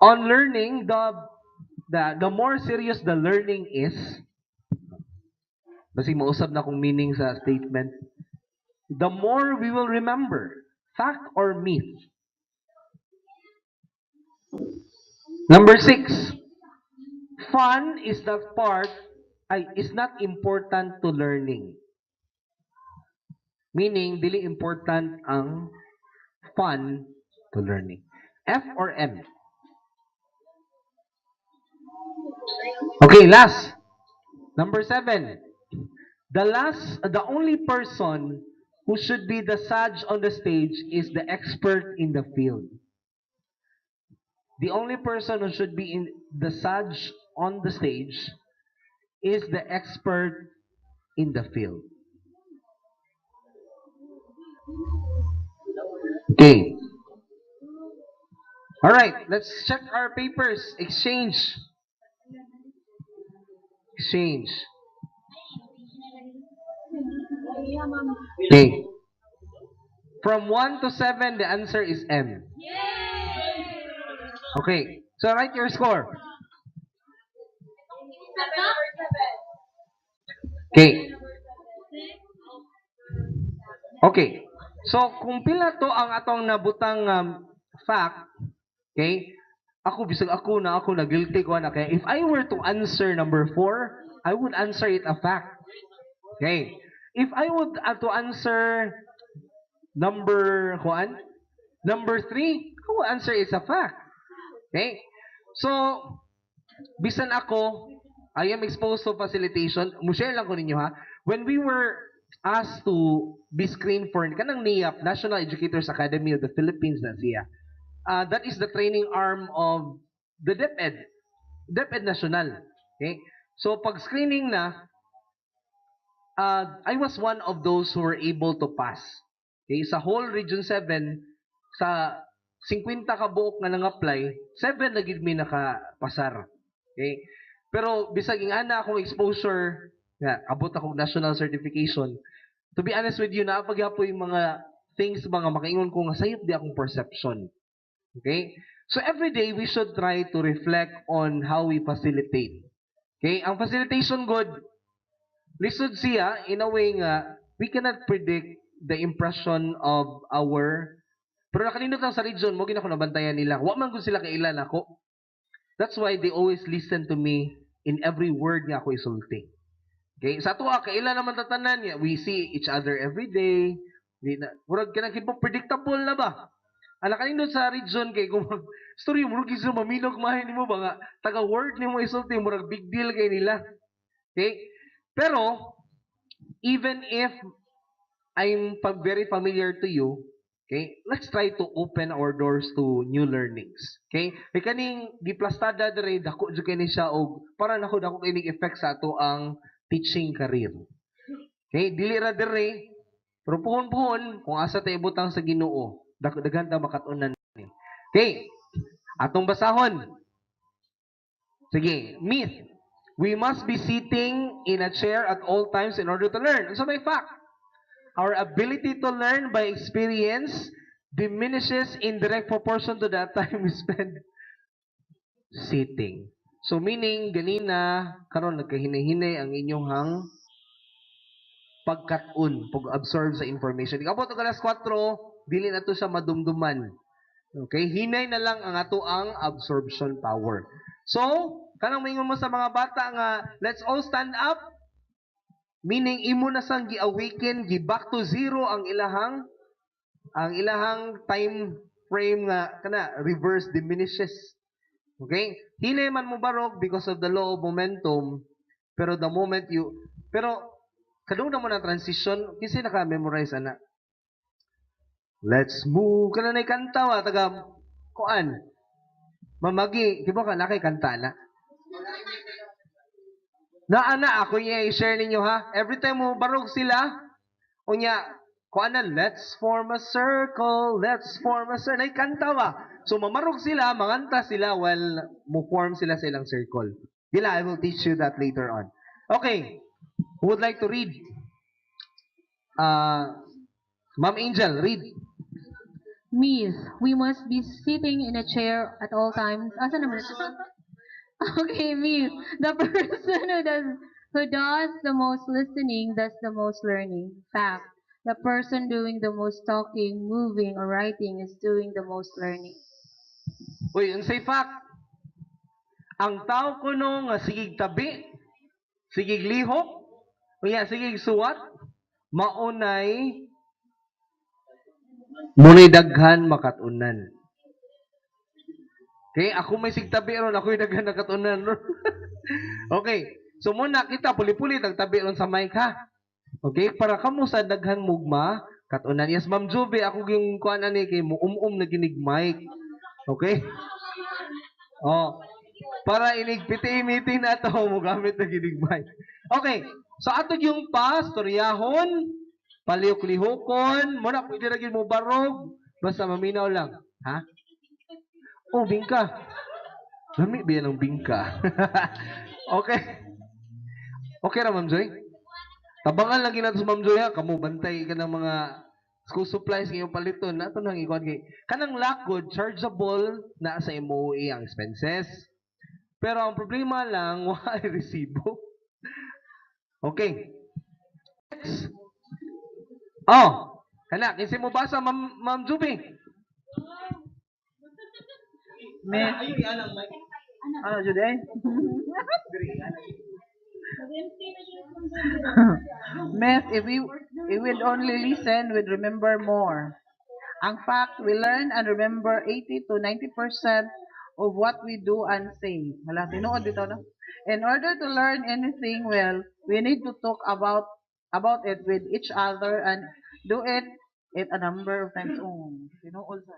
on learning, the more serious the learning is, basig mausab na kung meaning sa statement, the more we will remember. Fact or myth? Number 6. Fun is not important to learning. Meaning, dili important ang fun to learning. F or M? Okay, last. Number 7. The only person who should be the sage on the stage is the expert in the field. the only person who should be in the judge on the stage is the expert in the field. Okay. All right, let's check our papers. Exchange. Exchange. Okay. From 1 to 7, the answer is M. Okay. So write your score. Okay. Okay. So kung pila to ang atong nabutang fact, okay? Ako bisag ako na guilty ko na kaya if I were to answer number 4, I would answer it a fact. Okay. If I would to answer number 1, number 3, I would answer it a fact. Okay? So bisan ako, I am exposed to facilitation. Mo-share lang ko ninyo ha. When we were asked to be screened for kanang NEAP, National Educators Academy of the Philippines na siya. That is the training arm of the DepEd. DepEd National. Okay? So pag screening na, I was one of those who were able to pass. Okay? Sa whole Region 7, sa 50 ka buok nga nang-apply, 7 na gid mi nakapasar. Okay? Pero bisag ingana akong exposure, abot akong national certification. To be honest with you, naapagyapo yung mga things mga makaingon ko nga sayop di akong perception. Okay? So every day we should try to reflect on how we facilitate. Okay? Ang facilitation good, lisod siya in a way nga we cannot predict the impression of our pero nakalindot lang sa region mo gina ko nabantayan nila. Wa man gud sila kailan ako. That's why they always listen to me in every word nga ako isulti. Okay? Sa ato kailan naman tatanan niya. We see each other every day. Murag ka nang predictable na ba? Ang nakalindot sa region kay kung story murag gid mamilog mahin nimo ba nga taga word nimo isulti murag big deal kay nila. Okay? Pero even if I'm very familiar to you, okay, let's try to open our doors to new learnings. Okay? Kay kaning giplastada dere dako jud kini siya og para nako dako kining effect sa ato ang teaching career. Okay, dili ra dere pero puhon-puhon kung asa tayo butang sa Ginoo, daghan ta makatunan ni. Okay. Atong basahon. Sige, myth. We must be sitting in a chair at all times in order to learn. So may fact. Our ability to learn by experience diminishes in direct proportion to the time we spend sitting. So meaning, ganina, karon nagkahinay-hinay ang inyong hang pagkat-un, pag-absorb sa information. Ikabot og alas 4, dili na to siya madumduman. Okay? Hinay na lang ang ato ang absorption power. So, kanang maingon mo sa mga bata nga, let's all stand up. Meaning, imo na sang gi-awaken, gi-back to zero ang ilahang time frame nga, reverse diminishes. Okay? Hinay man mo barog because of the law of momentum, pero the moment pero, kadung na mo na transition, kasi naka-memorize ana. Let's move. Kana na kanta wa taga kuan. Mamagi, di ba ka nakay kanta na? Naana ako i-share ninyo ha. Every time mo barog sila, unya kuan na, let's form a circle, let's form a circle. Nay kanta wa. So mamarog sila, manganta sila while mo form sila sa ilang circle. Dila, I will teach you that later on. Okay. Who would like to read? Ma'am Angel, read. Miss, we must be sitting in a chair at all times. Asa naman ito? Okay, Miss. The person who does the most listening does the most learning. Fact. The person doing the most talking, moving, or writing is doing the most learning. Uy, unsay fact? Ang tao kuno nga sigig tabi, sigig lihok, unya sigig suwat, maunay munay daghan makatunan. Okay, ako may sigtabi ron, ako'y daghan nakatunan ron. Okay, so muna kita puli-puli tagtabi ron sa mic ha. Okay, para kamo sa daghan mugma katunan. Yes, Ma'am Jobe, ako yung kuan ani kay mo na ginig mic. Okay? Oh, para inigpiti-imiti na to mo gamit na ginigbay. Okay. So ato yung pastoryahon, palihok-lihokon, mo na pwede ra gyud mo barog, basta maminaw lang. Ha? Oh, bingka. Lami ba yan ng bingka? Okay. Okay ra, Ma'am Joy? Tabangan lang ginato sa Ma'am Joy ha. Kamu bantay ka ng mga school supplies ngayong paliton. Nato nang ikuan kay kanang lakod chargeable na sa MOA ang expenses. Pero ang problema lang wala resibo. Okay. Next. Oh, kana kinsa mo basa Ma'am Juby? Miss, ano, Juday? Miss, if we would only listen, we'd remember more. Ang fact, we learn and remember 80 to 90% of what we do and say. Wala, tinuod dito, no? In order to learn anything well, we need to talk about it with each other and do it a number of times. Oh, tinuod sa.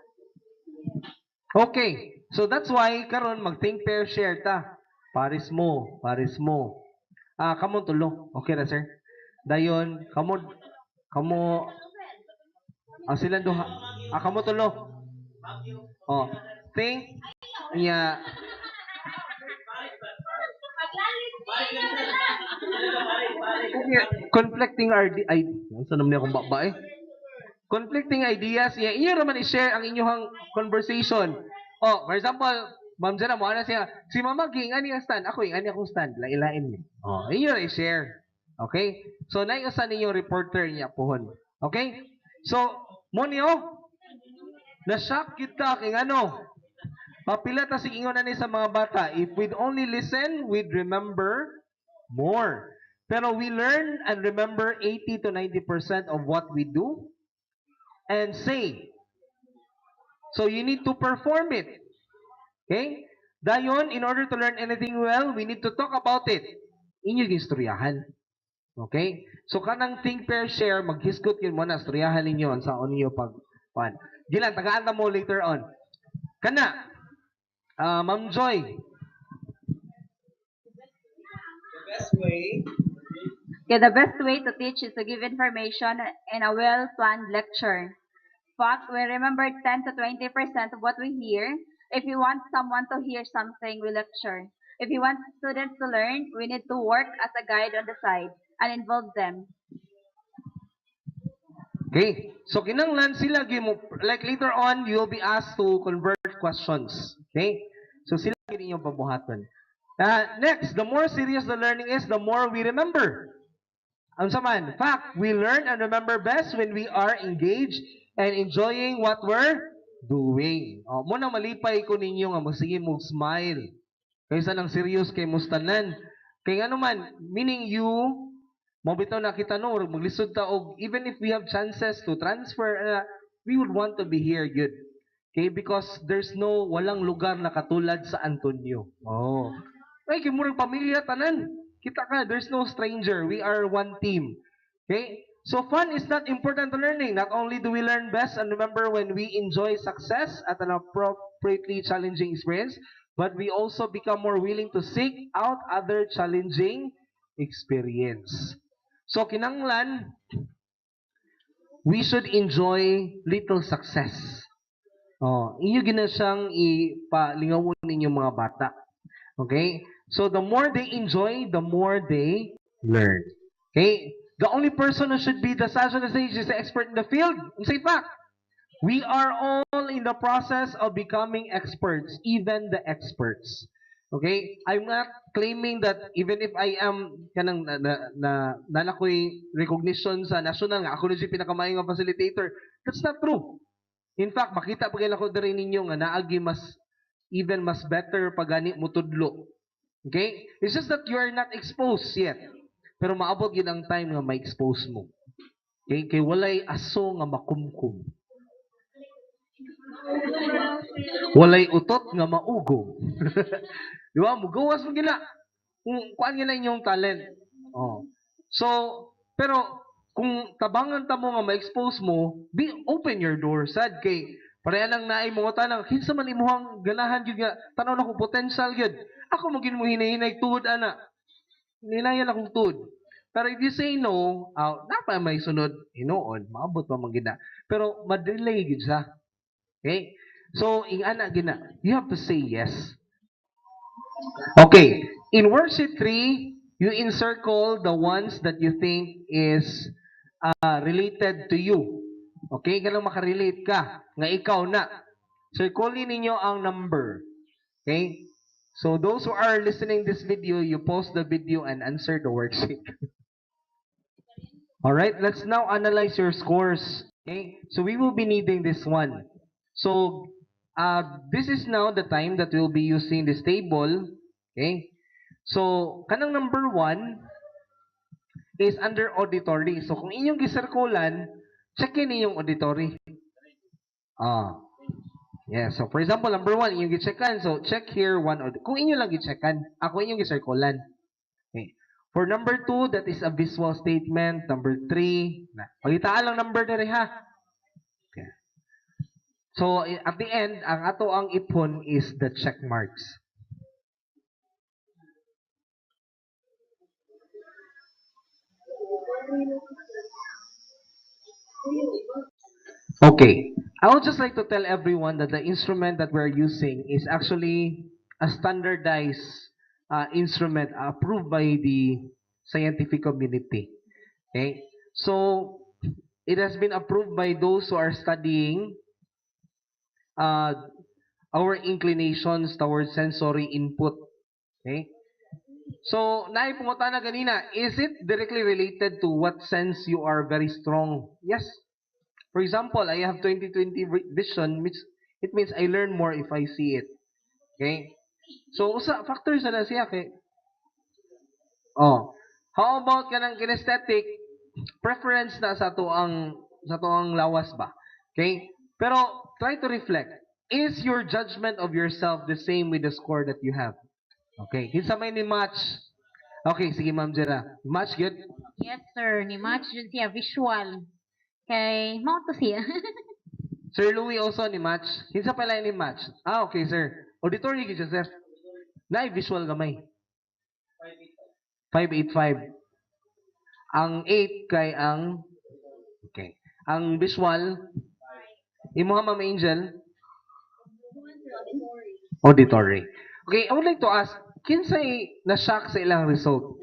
Okay. So that's why karon mag-think pair share ta. Paris mo, Paris mo. Kamo tulo. Okay na sir. Dayon kamo silang duha. Kamo tulo. Oh, think niya conflicting ay sa naman akong baba eh. Conflicting ideas niya. Inyo naman i-share ang inyong conversation. Oh, for example, Ma'am Jana mo ana siya, si Mama ging ani ang stand, ako ing ani akong stand, lailain ni. Oh, inyo na i-share. Okay? So naiusan ninyo reporter niya pohon. Okay? So mo niyo na-shock kita kay ano? Papila ta sig ingon ani sa mga bata, if we'd only listen, we'd remember more. Pero we learn and remember 80 to 90% of what we do and say. So you need to perform it. Okay? Dayon, in order to learn anything well, we need to talk about it. Inyo gistoryahan. Okay? So kanang think pair share, maghisgot yun mo na, storyahan ninyo ang sa ninyo pag pan. Gilan, tagaan ta mo later on. Kana, Ma'am Joy. Okay, the best way to teach is to give information in a well-planned lecture. Fact, we remember 10 to 20% of what we hear. If we want someone to hear something, we lecture. If we want students to learn, we need to work as a guide on the side and involve them. Okay. So kinanglan sila gimo like later on you'll be asked to convert questions. Okay? So sila gid inyong pabuhaton. Next, the more serious the learning is, the more we remember. Ang saman, fact, we learn and remember best when we are engaged and enjoying what we're doing. Mo na malipay ko ninyo nga magsige mo smile. Kaysa nang serious kay mustanan. Kay ano man, meaning you mo bitaw na kita no maglisod ta og even if we have chances to transfer we would want to be here good. Okay, because there's no walang lugar na katulad sa Antonio. Oh. Ay kimurang pamilya tanan. Kita ka, there's no stranger. We are one team. Okay? So fun is not important to learning. Not only do we learn best and remember when we enjoy success at an appropriately challenging experience, but we also become more willing to seek out other challenging experience. So kinanglan, we should enjoy little success. Oh, inyo gina siyang ipalingawon ninyong mga bata. Okay? So the more they enjoy, the more they learn. Okay? The only person who should be the session stage is the expert in the field. Say fact. We are all in the process of becoming experts, even the experts. Okay? I'm not claiming that even if I am kanang nalakoy recognition sa national nga ako na si pinakamayo nga facilitator. That's not true. In fact, makita pa kayo ko diri ninyo nga naagi mas even mas better pagani mo tudlo. Okay? It's just that you are not exposed yet. Pero maabot yun ang time nga ma-expose mo. Okay? Kay walay aso nga makumkum. Walay utot nga maugong. Di ba? Mugawas mo gina. Kuan gina inyong talent. Oh. So, pero kung tabangan ta mo nga ma-expose mo, open your door. Sad kay Pareha lang naay mo tanang kinsa man imuhang ganahan gyud nga tanaw na ko potential gyud. Ako magin mo hinahinay tuod ana. Hinayan akong tuod. Pero if you say no, napa may sunod hinuon, maabot pa man gina. Pero madelay gyud sa. Okay? So, ing ana gina, you have to say yes. Okay, in worksheet 3, you encircle the ones that you think is related to you. Okay, ganang makarelate ka, nga ikaw na. Circle ninyo ang number. Okay? So those who are listening this video, you pause the video and answer the worksheet. Alright, let's now analyze your scores. Okay? So we will be needing this one. So this is now the time that we'll be using this table. Okay? So, kanang number 1 is under auditory. So, kung inyong gisirkulan, checkin ninyong auditory. Yes. So, for example, number 1, inyong gicheckan. So, check here, kung inyo lang gicheckan, ako inyong gisirkulan. Okay. For number 2, that is a visual statement. Number 3, pagitaan lang number na rin ha. Okay. So, at the end, ang ato ang ipon is the check marks. Okay, I would just like to tell everyone that the instrument that we're using is actually a standardized instrument approved by the scientific community. Okay, so it has been approved by those who are studying our inclinations towards sensory input. Okay, so naipungutan na ganina, is it directly related to what sense you are very strong? Yes. For example, I have 20/20 vision, which it means I learn more if I see it. Okay? So, factors na siya kay. Oh. How about kanang kinesthetic? Preference na sa to ang lawas ba? Okay? Pero try to reflect. Is your judgment of yourself the same with the score that you have? Okay. Kinsa may ni match? Okay, sige Ma'am Jera. Match good? Yes, sir. Ni match dyan siya visual. Kay, mao to siya. Sir Louis also ni match. Kinsa pala ni match? Okay, sir. Auditory gid siya, sir. Naay visual gamay. 585. Ang 8 kay ang okay. Ang visual imo Ma'am Angel auditory. Okay, I would like to ask, kinsay na-shock sa ilang result?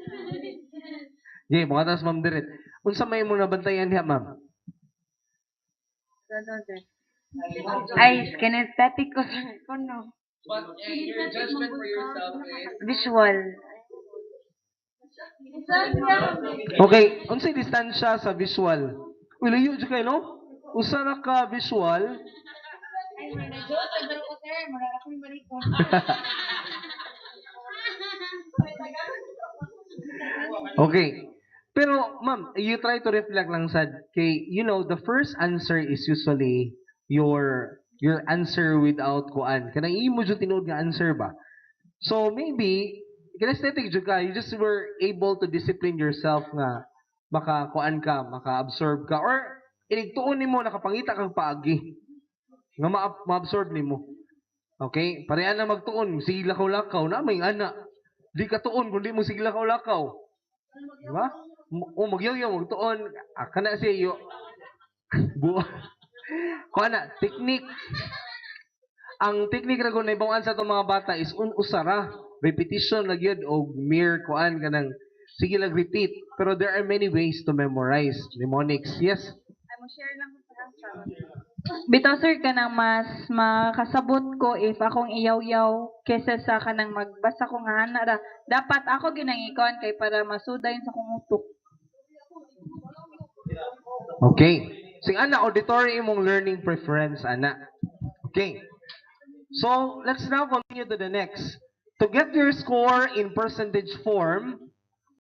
Yeah, mga tas Ma'am Diret. Unsa may mo nabantayan diha, Ma'am? Ay, kinesthetic ko no. But your judgment for yourself is Visual. okay, unsay distansya sa visual? Uy, layo dyan kayo, no? Usa na ka visual. Okay. Pero, ma'am, you try to reflect lang sad kay, you know, the first answer is usually your answer without kuan. Kanang imo jud tinuod nga answer ba? So, maybe, kinesthetic jud ka, you just were able to discipline yourself nga maka-kuan ka, maka-absorb ka, or inigtuon nimo nakapangita kang paagi nga ma-absorb nimo. Okay? Pareha na magtuon, sige lakaw-lakaw, na may ana. Di ka tuon kundi mo sige lakaw-lakaw. Di ba? O magyaw-yaw, magtuon. Kana siya yo. Buo. Kuha na, technique. Ang technique na kung naibawaan sa itong mga bata is usara. Repetition na yun o mere kuan ka ng sige lang repeat. Pero there are many ways to memorize mnemonics. Yes? Bitaw sir kanang mas makasabot ko if akong iyaw-yaw kesa sa kanang magbasa ko nga ana ra. Dapat ako ginangikon kay para masudayon sa kong utok. Okay. Sing ana, auditory imong learning preference, ana. Okay. So, let's now continue to the next. To get your score in percentage form,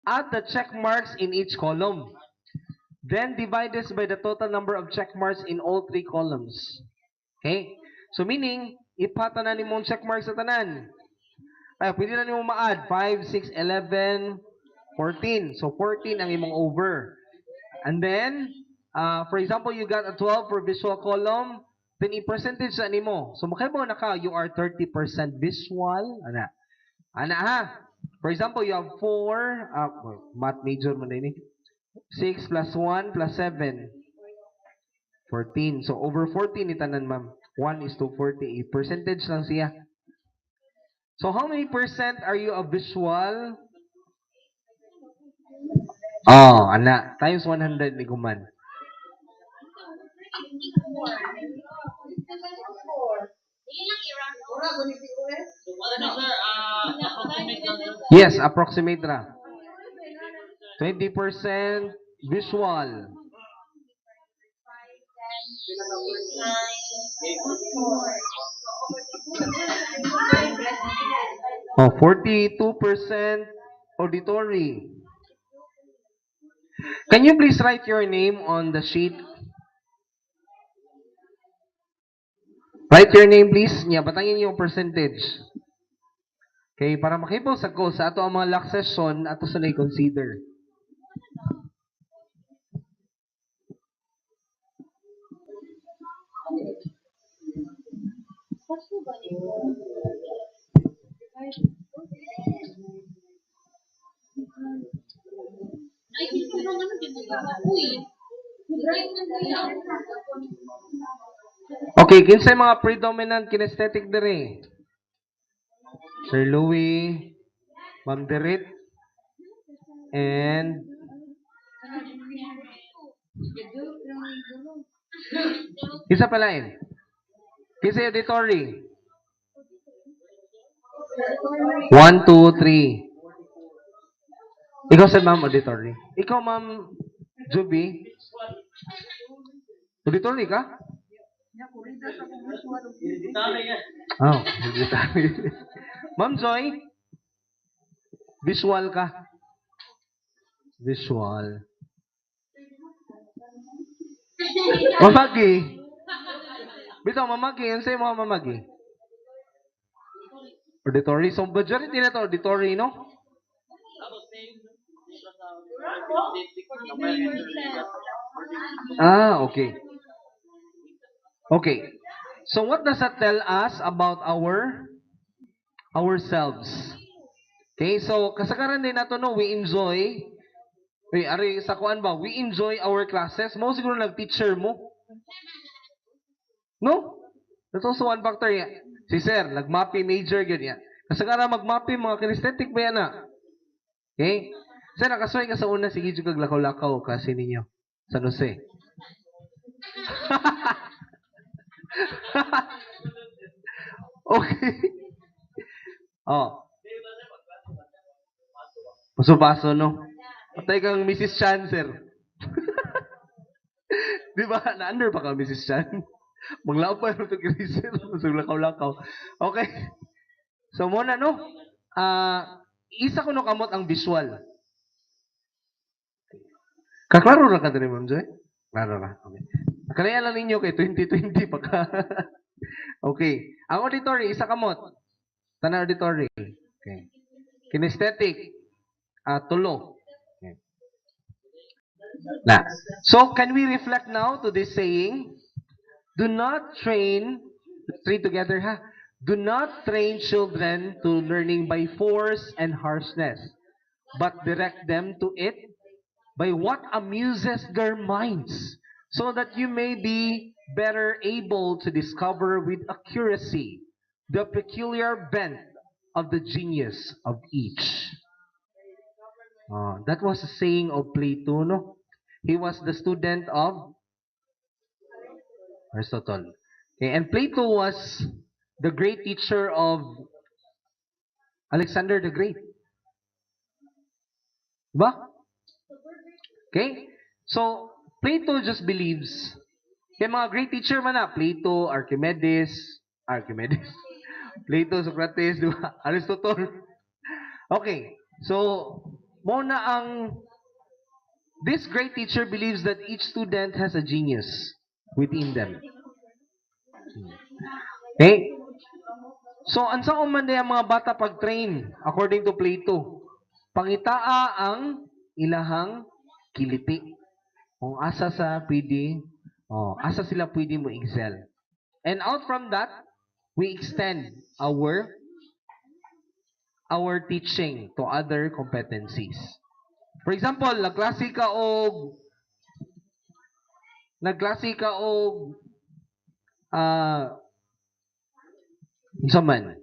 add the check marks in each column. Then divide this by the total number of check marks in all 3 columns. Okay? So, meaning, ipata na ni mong check marks sa tanan. Ay, pwede na ni mong ma-add. 5, 6, 11, 14. So, 14 ang imong over. And then, for example, you got a 12 for visual column. Then i-percentage sa nimo. So makaibaw na ka, you are 30% visual. Ana ha. For example, you have 4, math major man din 6 plus 1 plus 7. 14. So over 14 itanan ma'am. 1 is to 48. Percentage lang siya. So how many percent are you a visual? Oh, ana. Times 100 ni Guman. Yes, approximate ra. 20% visual. Oh, 42% auditory. Can you please write your name on the sheet? Write your name please. Nya, batangin yung percentage. Okay, para makibol sa ko sa ato ang mga LAC session ato sa consider. Okay, kinsay mga predominant kinesthetic dire? Sir Louie, Ma'am Derit, and isa palain. Kinsay auditory? 1, 2, 3. Ikaw sa ma'am auditory. Ikaw ma'am Juby. Auditory ka? Oh, auditory. Ma'am Joy, visual ka? Visual. Mamagi. Bitaw, mamagi. Yan sa'yo mga mamagi. Auditory. So, majority na to auditory, no? Okay. Okay. So, what does that tell us about ourselves? Okay, so, kasagaran din nato, no, we enjoy, ari sa kuan ba, we enjoy our classes. Mo siguro nag-teacher mo. No? That's also one factor yan. Si sir, nag-mappy major, ganyan. Kasagaran mag-mappy, mga kinesthetic ba yan na? Okay? Sir, nakasway ka sa una, sige, kag lakaw-lakaw kasi ninyo. San Jose. Okay. Oh. Paso-paso, no? Patay kang Mrs. Chan, sir. Di ba? Na-under pa ka, Mrs. Chan? Maglaw pa yung ito kinisir. Lakaw-lakaw. Okay. So, muna, no? Isa ko no kamot ang visual. Kaklaro na ka din, Ma'am Joy? Klaro na. Okay. Nakalaya lang ninyo kay 2020 pa ka. Okay. Ang auditory, isa kamot. Tanan auditory. Okay. Kinesthetic, tulo. Okay. Now, so can we reflect now to this saying? Do not train, let's read together ha. Do not train children to learning by force and harshness, but direct them to it by what amuses their minds, so that you may be better able to discover with accuracy the peculiar bent of the genius of each. That was a saying of Plato, no? He was the student of Aristotle. Okay, and Plato was the great teacher of Alexander the Great. Diba? Okay? So, Plato just believes, kaya mga great teacher man na, Plato, Archimedes, Plato, Socrates, diba? Aristotle. Okay, so, muna ang, this great teacher believes that each student has a genius within them. Okay? So, ansaon man ang mga bata pag-train, according to Plato, pangitaa ang ilahang kiliti. Kung asa sila pwede mo excel. And out from that, we extend our teaching to other competencies. For example, nagklase ka og ah unsa man?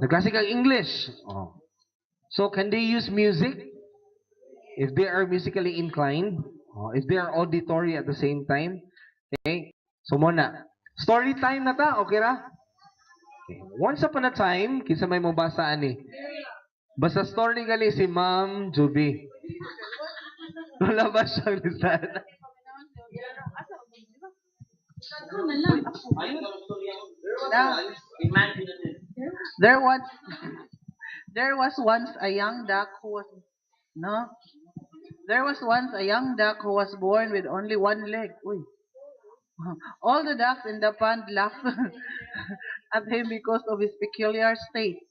Nagklase ka og English. Oh. So can they use music if they are musically inclined? Oh, if they are auditory at the same time? Okay? So muna, story time na ta, okay ra? Okay. Once upon a time, kinsa may mabasa ani. Basta story gali si Ma'am Juby. Wala ba siyang lisan? Now, there was there was once a young duck who was no. There was once a young duck who was born with only one leg. Uy. All the ducks in the pond laughed at him because of his peculiar state.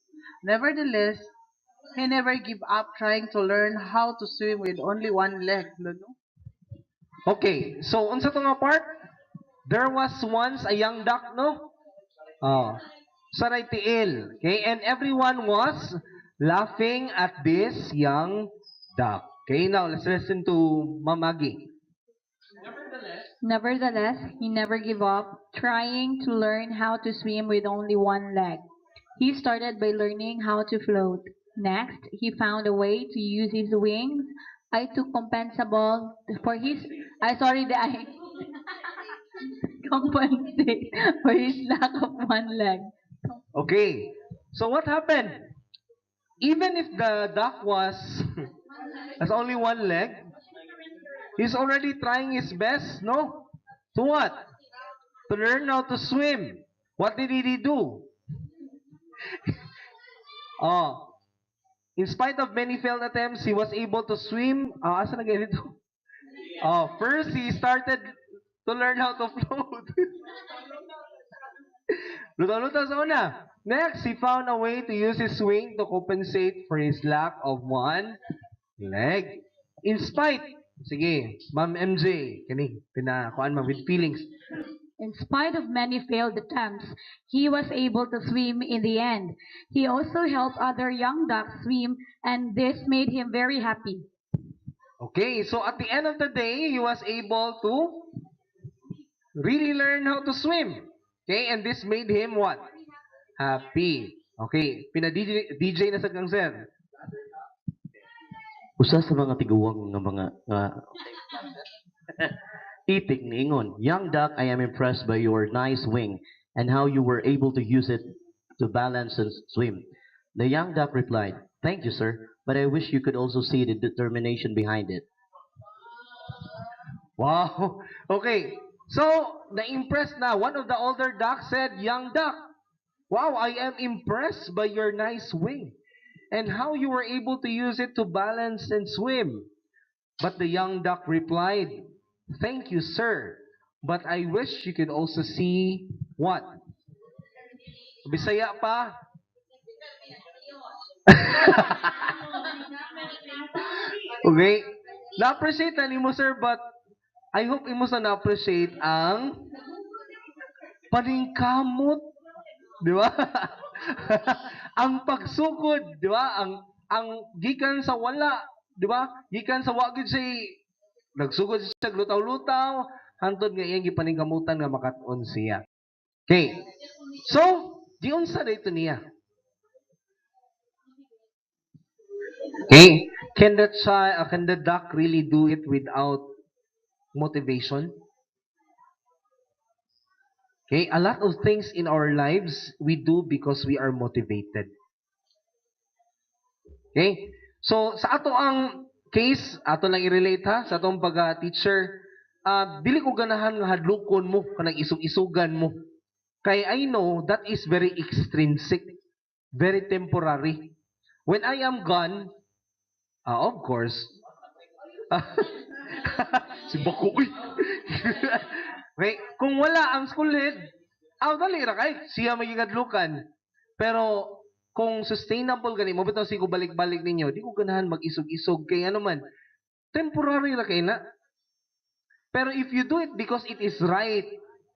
Nevertheless, he never gave up trying to learn how to swim with only one leg. Lolo. Okay, so unsa to nga part? There was once a young duck, no? Oh. Saray tiil. Okay, and everyone was laughing at this young duck. Okay, now let's listen to Mamagi. Nevertheless, he never gave up trying to learn how to swim with only one leg. He started by learning how to float. Next, he found a way to use his wings. I took compensable for his I compensate for his lack of one leg. Okay, so what happened? Even if the duck was has only one leg, he's already trying his best, no? To what? To learn how to swim. What did he do? Oh, in spite of many failed attempts, he was able to swim. Asa na ganito? Oh, first he started to learn how to float. Luto-luto sa una. Next, he found a way to use his wing to compensate for his lack of one leg. In spite, sige, Ma'am MJ, kani, pinakuan mo with feelings. In spite of many failed attempts, he was able to swim in the end. He also helped other young ducks swim, and this made him very happy. Okay, so at the end of the day, he was able to really learn how to swim. Okay, and this made him what? Happy. Okay, pina-DJ na sa kang sir. Usa sa mga tiguwang nga mga titik niingon, "Young duck, I am impressed by your nice wing and how you were able to use it to balance and swim." The young duck replied, "Thank you, sir, but I wish you could also see the determination behind it." Wow. Okay, so na-impressed na. One of the older ducks said, "Young duck, wow, I am impressed by your nice wing and how you were able to use it to balance and swim." But the young duck replied, "Thank you, sir, but I wish you could also see what?" Bisaya pa? Okay. Na-appreciate na ni mo, sir, but I hope imo sa na-appreciate ang paningkamot, di ba? Ang pagsugod, di ba? Ang gikan sa wala, di ba? Gikan sa wa gyud say nagsugod siya lutaw-lutaw, hantod nga iyang gipaningkamutan nga makat-on siya. Okay. So, di unsa dito niya? Okay. Can the duck really do it without motivation? Okay, a lot of things in our lives we do because we are motivated. Okay? So, sa ato ang case, ato lang i-relate ha, sa atong pag-teacher, dili ko ganahan nga hadlukon mo, kanang isug-isugan mo. Kay I know that is very extrinsic, very temporary. When I am gone, of course, si Bako, uy! Okay, kung wala ang school head, dali ra kay siya magigadlukan. Pero kung sustainable gani mo bitaw sigo balik-balik ninyo, di ko ganahan mag-isog-isog kay ano man. Temporary ra kay na. Pero if you do it because it is right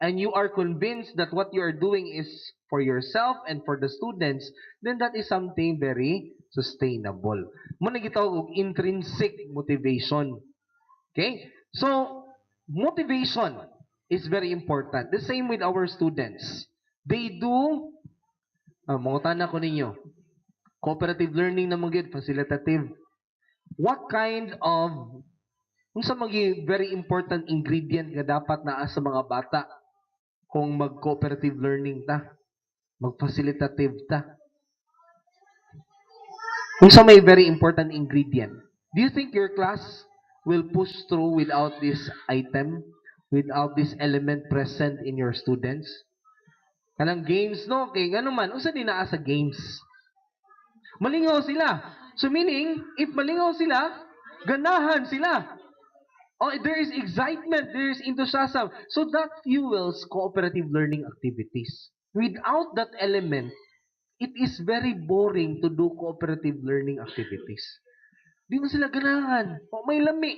and you are convinced that what you are doing is for yourself and for the students, then that is something very sustainable. Muna gitawag og intrinsic motivation. Okay? So, motivation is very important. The same with our students. They do, mga tana ko ninyo, cooperative learning na magid, facilitative. What kind of, unsa magi very important ingredient nga dapat naa sa mga bata kung mag-cooperative learning ta, mag-facilitative ta? Unsa may very important ingredient? Do you think your class will push through without this item, without this element present in your students? Kanang games, no? Kay ano man, unsa din naa sa games? Malingaw sila. So meaning, if malingaw sila, ganahan sila. Oh, there is excitement, there is enthusiasm. So that fuels cooperative learning activities. Without that element, it is very boring to do cooperative learning activities. Di mo sila ganahan. O may lami.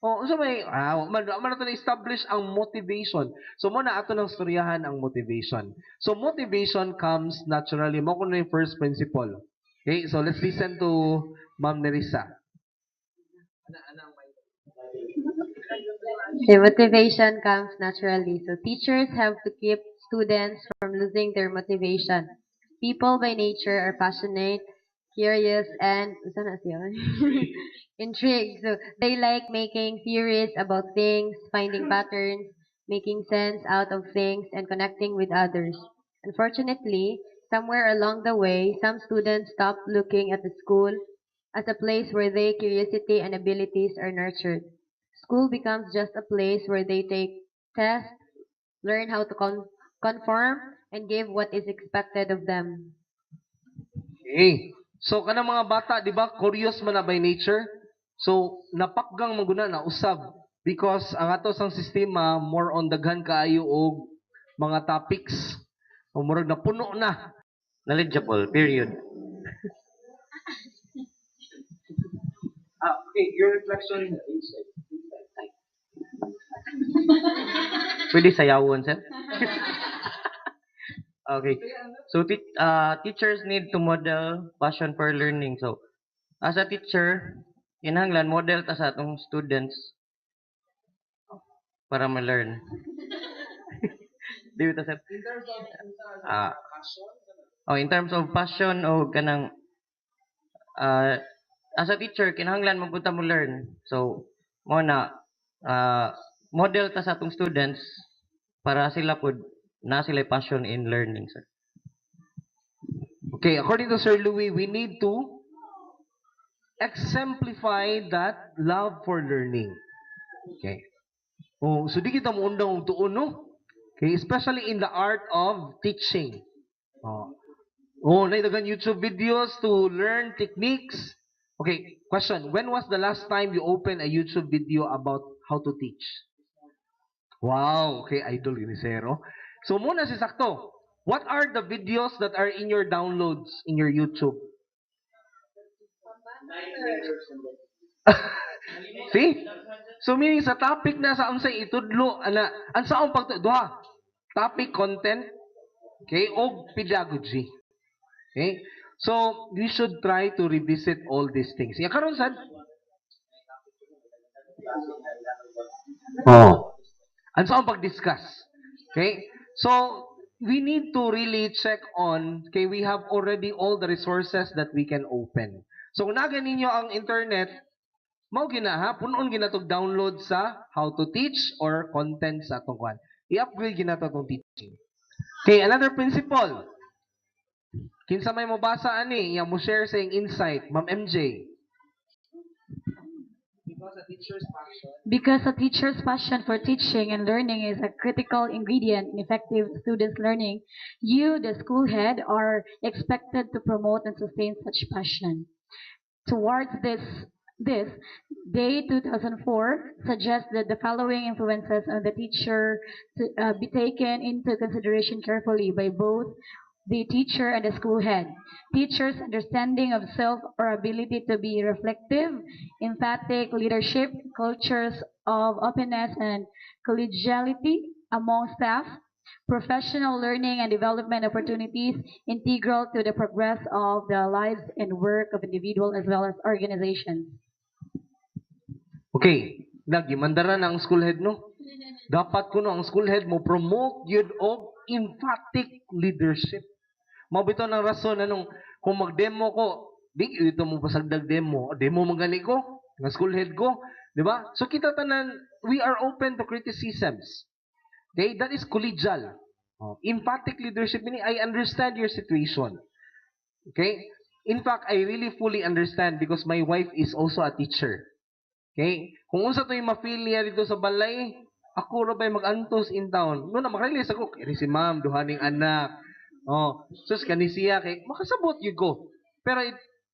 O so may, man nato na-establish ang motivation. So muna ato nang storyahan ang motivation. So motivation comes naturally. Mo kuno yung first principle. Okay, so let's listen to Ma'am Nerissa. Okay, motivation comes naturally. So teachers have to keep students from losing their motivation. People by nature are passionate, curious, and intrigued. So they like making theories about things, finding patterns, making sense out of things, and connecting with others. Unfortunately, somewhere along the way, some students stop looking at the school as a place where their curiosity and abilities are nurtured. School becomes just a place where they take tests, learn how to conform, and give what is expected of them. Okay. So kanang mga bata, di ba, curious man na by nature. So napakgang maguna na usab because ang ato sang sistema more on daghan kaayo og mga topics o murag na puno na. Knowledgeable, period. Okay, your reflection inside. Pwede sayawon, sir? Okay. So, teachers need to model passion for learning. So, as a teacher, kinahanglan model ta sa atong students para ma-learn. Di ba ta, sir? In terms of passion o kanang as a teacher, kinahanglan magpunta mo learn. So, mo na model ta sa atong students para sila pod na sila passion in learning, sir. Okay, according to Sir Louis, we need to exemplify that love for learning. Okay. Oh, so di kita mo undang og tuon, no? Okay, especially in the art of teaching. Naidagan YouTube videos to learn techniques. Okay, question. When was the last time you opened a YouTube video about how to teach? Wow, okay, idol ni Zero. So muna si Sakto, what are the videos that are in your downloads in your YouTube? See? So meaning sa topic na sa unsay itudlo ana ansa ang pagduha? Topic, content, okay, o pedagogy. Okay? So, we should try to revisit all these things. Ya karon sad? Ansa ang pag-discuss? Okay? So, we need to really check on, okay, we have already all the resources that we can open. So, kung naga ninyo ang internet, mao gina ha, punon gina tog download sa how to teach or content sa atong kwan. I-upgrade gina to tong teaching. Okay, another principle. Kinsa may mabasa ani, yang mo share sa iyong insight, Ma'am MJ. Because a teacher's passion for teaching and learning is a critical ingredient in effective students' learning, you, the school head, are expected to promote and sustain such passion. Towards this, Day 2004 suggests that the following influences on the teacher to be taken into consideration carefully by both the teacher and the school head. Teachers' understanding of self or ability to be reflective, empathic leadership, cultures of openness and collegiality, among staff, professional learning and development opportunities integral to the progress of the lives and work of individuals as well as organizations. Okay, nagimandara na ang school head, no? Dapat kuno ang school head mo promote yun og emphatic leadership. Mabito ng rason anong kung mag-demo ko, di ito mo pasagdag demo magani ko, nga school head ko, di ba? So kita tanan, we are open to criticisms. Okay, that is collegial. Emphatic leadership meaning I understand your situation. Okay? In fact, I really fully understand because my wife is also a teacher. Okay? Kung unsa to yung ma-feel niya dito sa balay, ako ra ba'y mag-antos in town. No na makarelease ako, kaya si ma'am, duhaning anak. Oh, sus kanisiya kay makasabot you go. Pero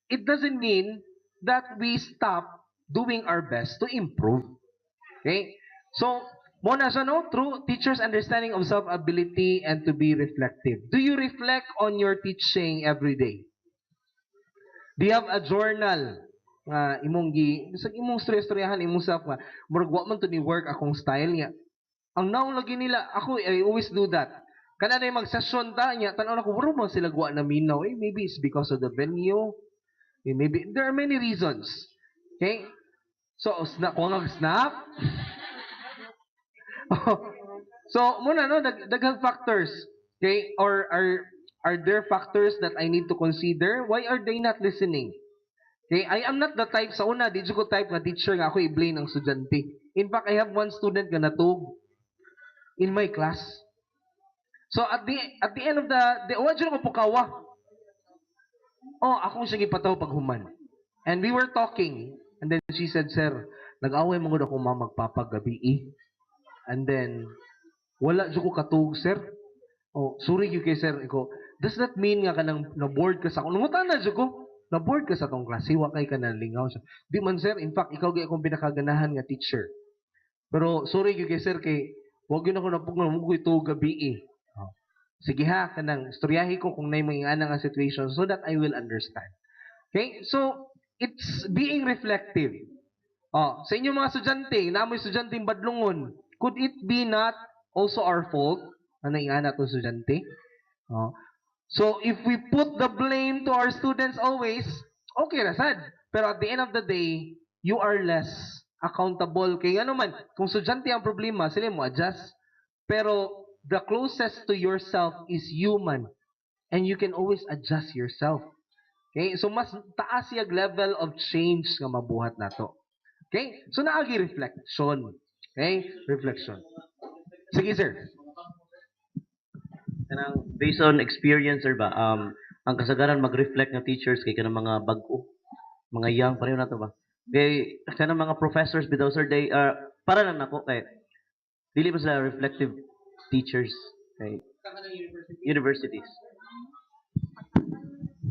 it doesn't mean that we stop doing our best to improve. Okay? So, muna siya, no? Through teachers' understanding of self-ability and to be reflective. Do you reflect on your teaching every day? Do you have a journal nga imong bisag imong storyahan imong self nga murag wa man to ni work akong style niya. Ang naon lagi nila ako I always do that. Kana na mag-session ta niya tan-aw ko wala man sila guwa na minaw. Maybe it's because of the venue. Maybe there are many reasons. Okay? So, kung snap. So, muna no daghang factors. Okay? Or are there factors that I need to consider? Why are they not listening? Okay, I am not the type sa una, di ko type na teacher nga ako i-blame ang estudyante. In fact, I have one student nga natug in my class. So at the end of the wa jud ko pukawa. Oh, akong siya gipataw paghuman. And we were talking and then she said, "Sir, nag-away mo gud ako magpapagabi eh." And then wala jud ko katug, sir. Oh, sorry you kay sir. Iko, does that mean nga kanang na-board ka sa ako? Nangutan na jud ko. Na-board ka sa tong klase, wa kay ka nalingaw siya. Di man sir, in fact, ikaw gyud akong pinakaganahan nga teacher. Pero sorry gyud kay sir kay wag gyud ako napugnan mo ito gabi eh. Oh. Sige ha, kanang istoryahi ko kung nay mga ana nga situation so that I will understand. Okay? So, it's being reflective. Oh, sa inyong mga estudyante, naamoy estudyanteng badlungon, could it be not also our fault? Ano yung ana to estudyante? Oh. So, if we put the blame to our students always, okay na sad. Pero at the end of the day, you are less accountable. Kaya ano man, kung estudyante ang problema, sila mo adjust. Pero the closest to yourself is human. And you can always adjust yourself. Okay? So, mas taas yung level of change nga mabuhat na to. Okay? So, naagi reflection. Okay? Reflection. Sige, sir. Kanang based on experience sir ba ang kasagaran mag-reflect ng teachers kay kanang mga bag-o mga young pareho na to ba kay kanang mga professors bitaw sir they para lang nako kay dili ba sila reflective teachers kay universities.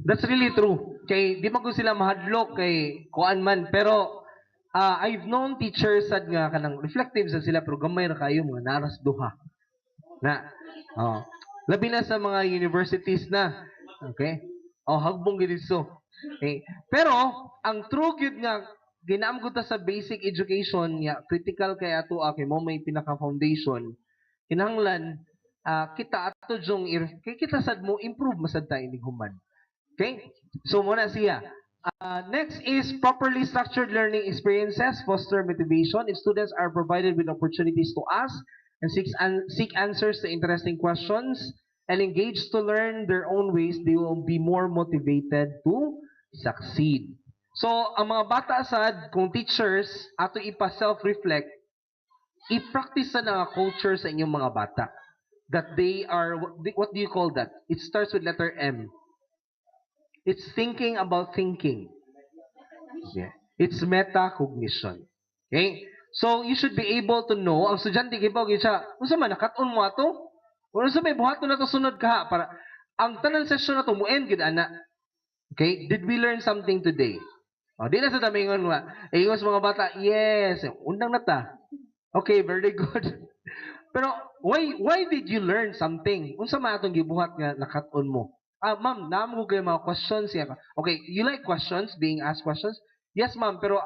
That's really true. Kay di man ko sila mahadlok kay kuan man pero I've known teachers sad nga kanang reflective sa sila pero gamay ra kayo mga naras duha. Na labi na sa mga universities na. Okay? Hagbong gid so. Okay? Pero ang true gyud nga ginaam ko ta sa basic education ya critical kay ato kay mo may pinaka foundation kinahanglan kita ato jong kay kita sad mo improve masad ta inig human. Okay? So muna siya. Next is properly structured learning experiences foster motivation. If students are provided with opportunities to ask and seek answers to interesting questions and engage to learn their own ways, they will be more motivated to succeed. So, ang mga bata sad, kung teachers, ato ipa-self-reflect, i-practice na culture sa inyong mga bata. That they are, what do you call that? It starts with letter M. It's thinking about thinking. Yeah. It's metacognition. Okay? So, you should be able to know, ang estudyante gibaw gid siya, unsa man nakat-on mo ato? Unsa may buhaton nato sunod ka para ang tanan session nato mo end gid ana. Okay? Did we learn something today? Di na sa tamingon nga. Ingos mga bata, yes, undang nata. Okay, very good. Pero why did you learn something? Unsa man atong gibuhat nga nakat-on mo? Ma'am, naamo ko kayo mga questions siya. Okay, you like questions, being asked questions? Yes, ma'am, pero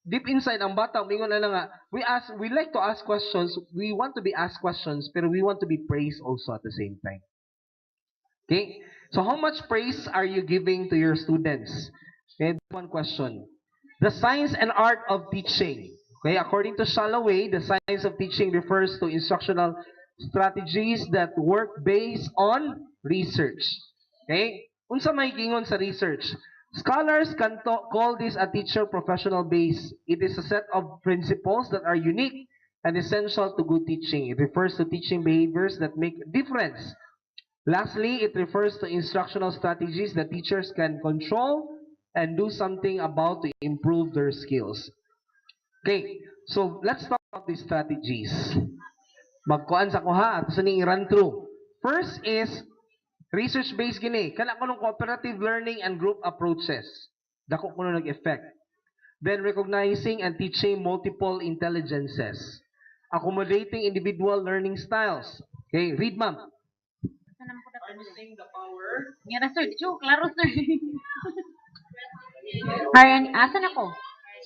deep inside ang bata, mingon na lang nga, we like to ask questions, we want to be asked questions, pero we want to be praised also at the same time. Okay? So how much praise are you giving to your students? Okay, one question. The science and art of teaching. Okay, according to Shalloway, the science of teaching refers to instructional strategies that work based on research. Okay? Unsa may gingon sa research? Scholars call this a teacher professional base. It is a set of principles that are unique and essential to good teaching. It refers to teaching behaviors that make a difference. Lastly, it refers to instructional strategies that teachers can control and do something about to improve their skills. Okay, so let's talk about these strategies. Magkuan sa kuha at sa ning run through. First is research-based gini. Kana ko ng cooperative learning and group approaches. Dako ko nag-effect. Then recognizing and teaching multiple intelligences. Accommodating individual learning styles. Okay, read ma'am. Harnessing the power. Nga sir, di klaro sir. Asan ako?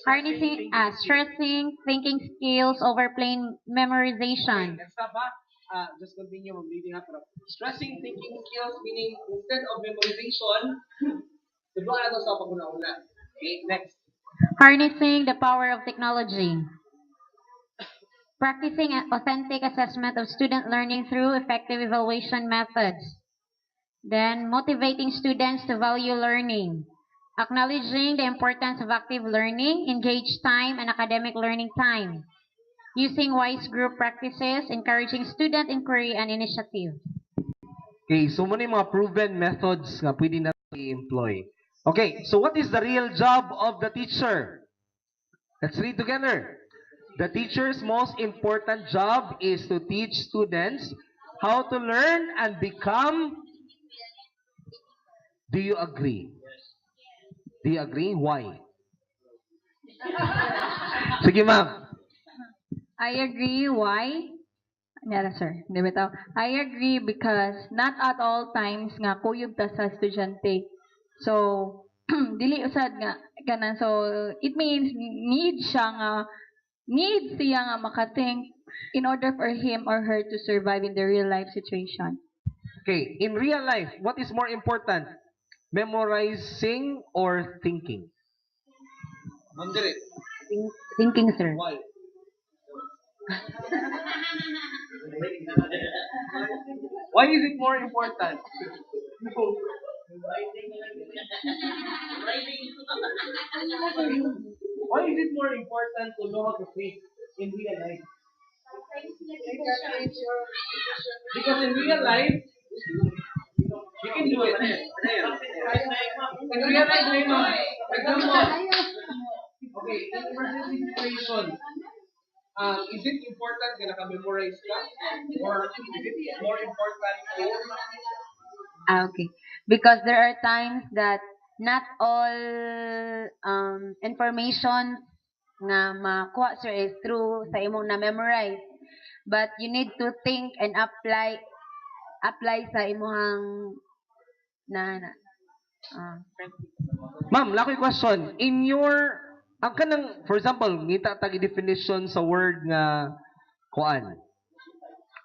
Harnessing, stressing thinking skills over plain memorization. Next up ha, just continue reading ha. Stressing thinking skills meaning instead of memorization, tudlo na to sa paguna-una. Okay, next. Harnessing the power of technology. Practicing authentic assessment of student learning through effective evaluation methods. Then, motivating students to value learning. Acknowledging the importance of active learning, engaged time, and academic learning time. Using wise group practices, encouraging student inquiry and initiative. Okay, so muna yung mga proven methods nga pwede na i-employ. Okay, so what is the real job of the teacher? Let's read together. The teacher's most important job is to teach students how to learn and become. Do you agree? Do you agree? Why? Sige, ma'am. I agree. Why? Yeah, sir. Di ba ito? I agree because not at all times nga kuyog ta sa estudyante. So, dili usad nga kana. So, it means need siya nga makathink in order for him or her to survive in the real life situation. Okay, in real life, what is more important? Memorizing or thinking? Thinking, sir. Why? Why is it more important? Why is it more important to know how to think in real life? Because in real life, you can do it. In real life, okay, in emergency situation, is it important na naka-memorize ka? Or is it more important to... Okay. Because there are times that not all information nga makuha sir is through sa imong na memorize, but you need to think and apply sa imong Ma'am, lakoy question. In your, ang kanang, for example, ngita tagi definition sa word nga kuan,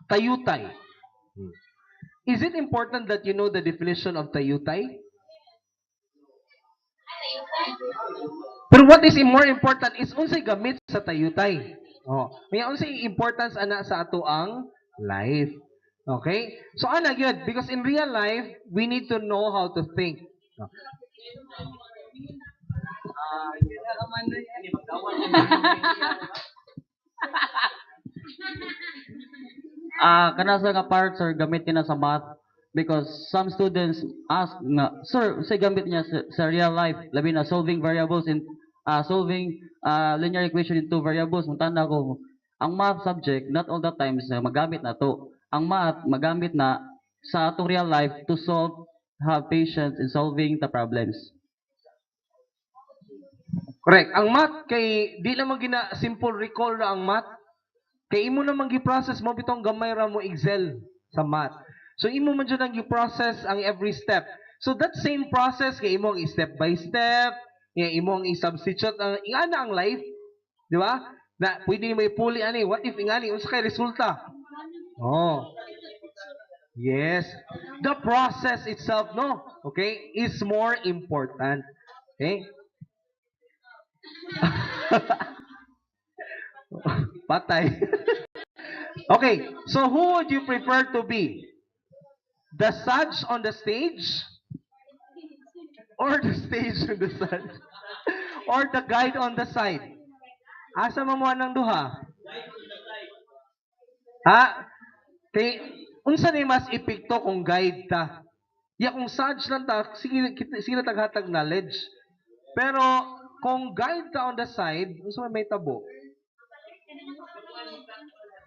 tayutay. Is it important that you know the definition of tayutay? Pero what is more important is unsay gamit sa tayutay. Oh, may unsay importance ana sa ato ang life. Okay? So ana gyud because in real life we need to know how to think. Kana sa nga part sir gamitin na sa math because some students ask nga sir say gamit niya sa real life labi na solving variables in solving linear equation in two variables mutanda ko ang math subject not all the times magamit na to ang math magamit na sa atong real life to solve have patience in solving the problems. Correct. Ang math kay di lang magina simple recall na ang math. Kay imo naman gi-process mo bitong gamay ra mo Excel sa math. So imo man jud ang gi-process ang every step. So that same process kay imo ang step by step, imo ang i-substitute ang ingana ang life. Di ba? Na pwede mo ipuli ani, what if ingani unsa kay resulta? Oh. Yes. The process itself, no, okay, is more important. Okay? Patay. Okay, so who would you prefer to be? The Saj on the stage? Or the stage on the side? Or the guide on the side? Asa mo ng duha? Ha? Kay, unsa ni mas epekto kung guide ta? Ya kung Saj lang ta, sige taghatag knowledge. Pero, kung guide ka on the side, unsa may tabo?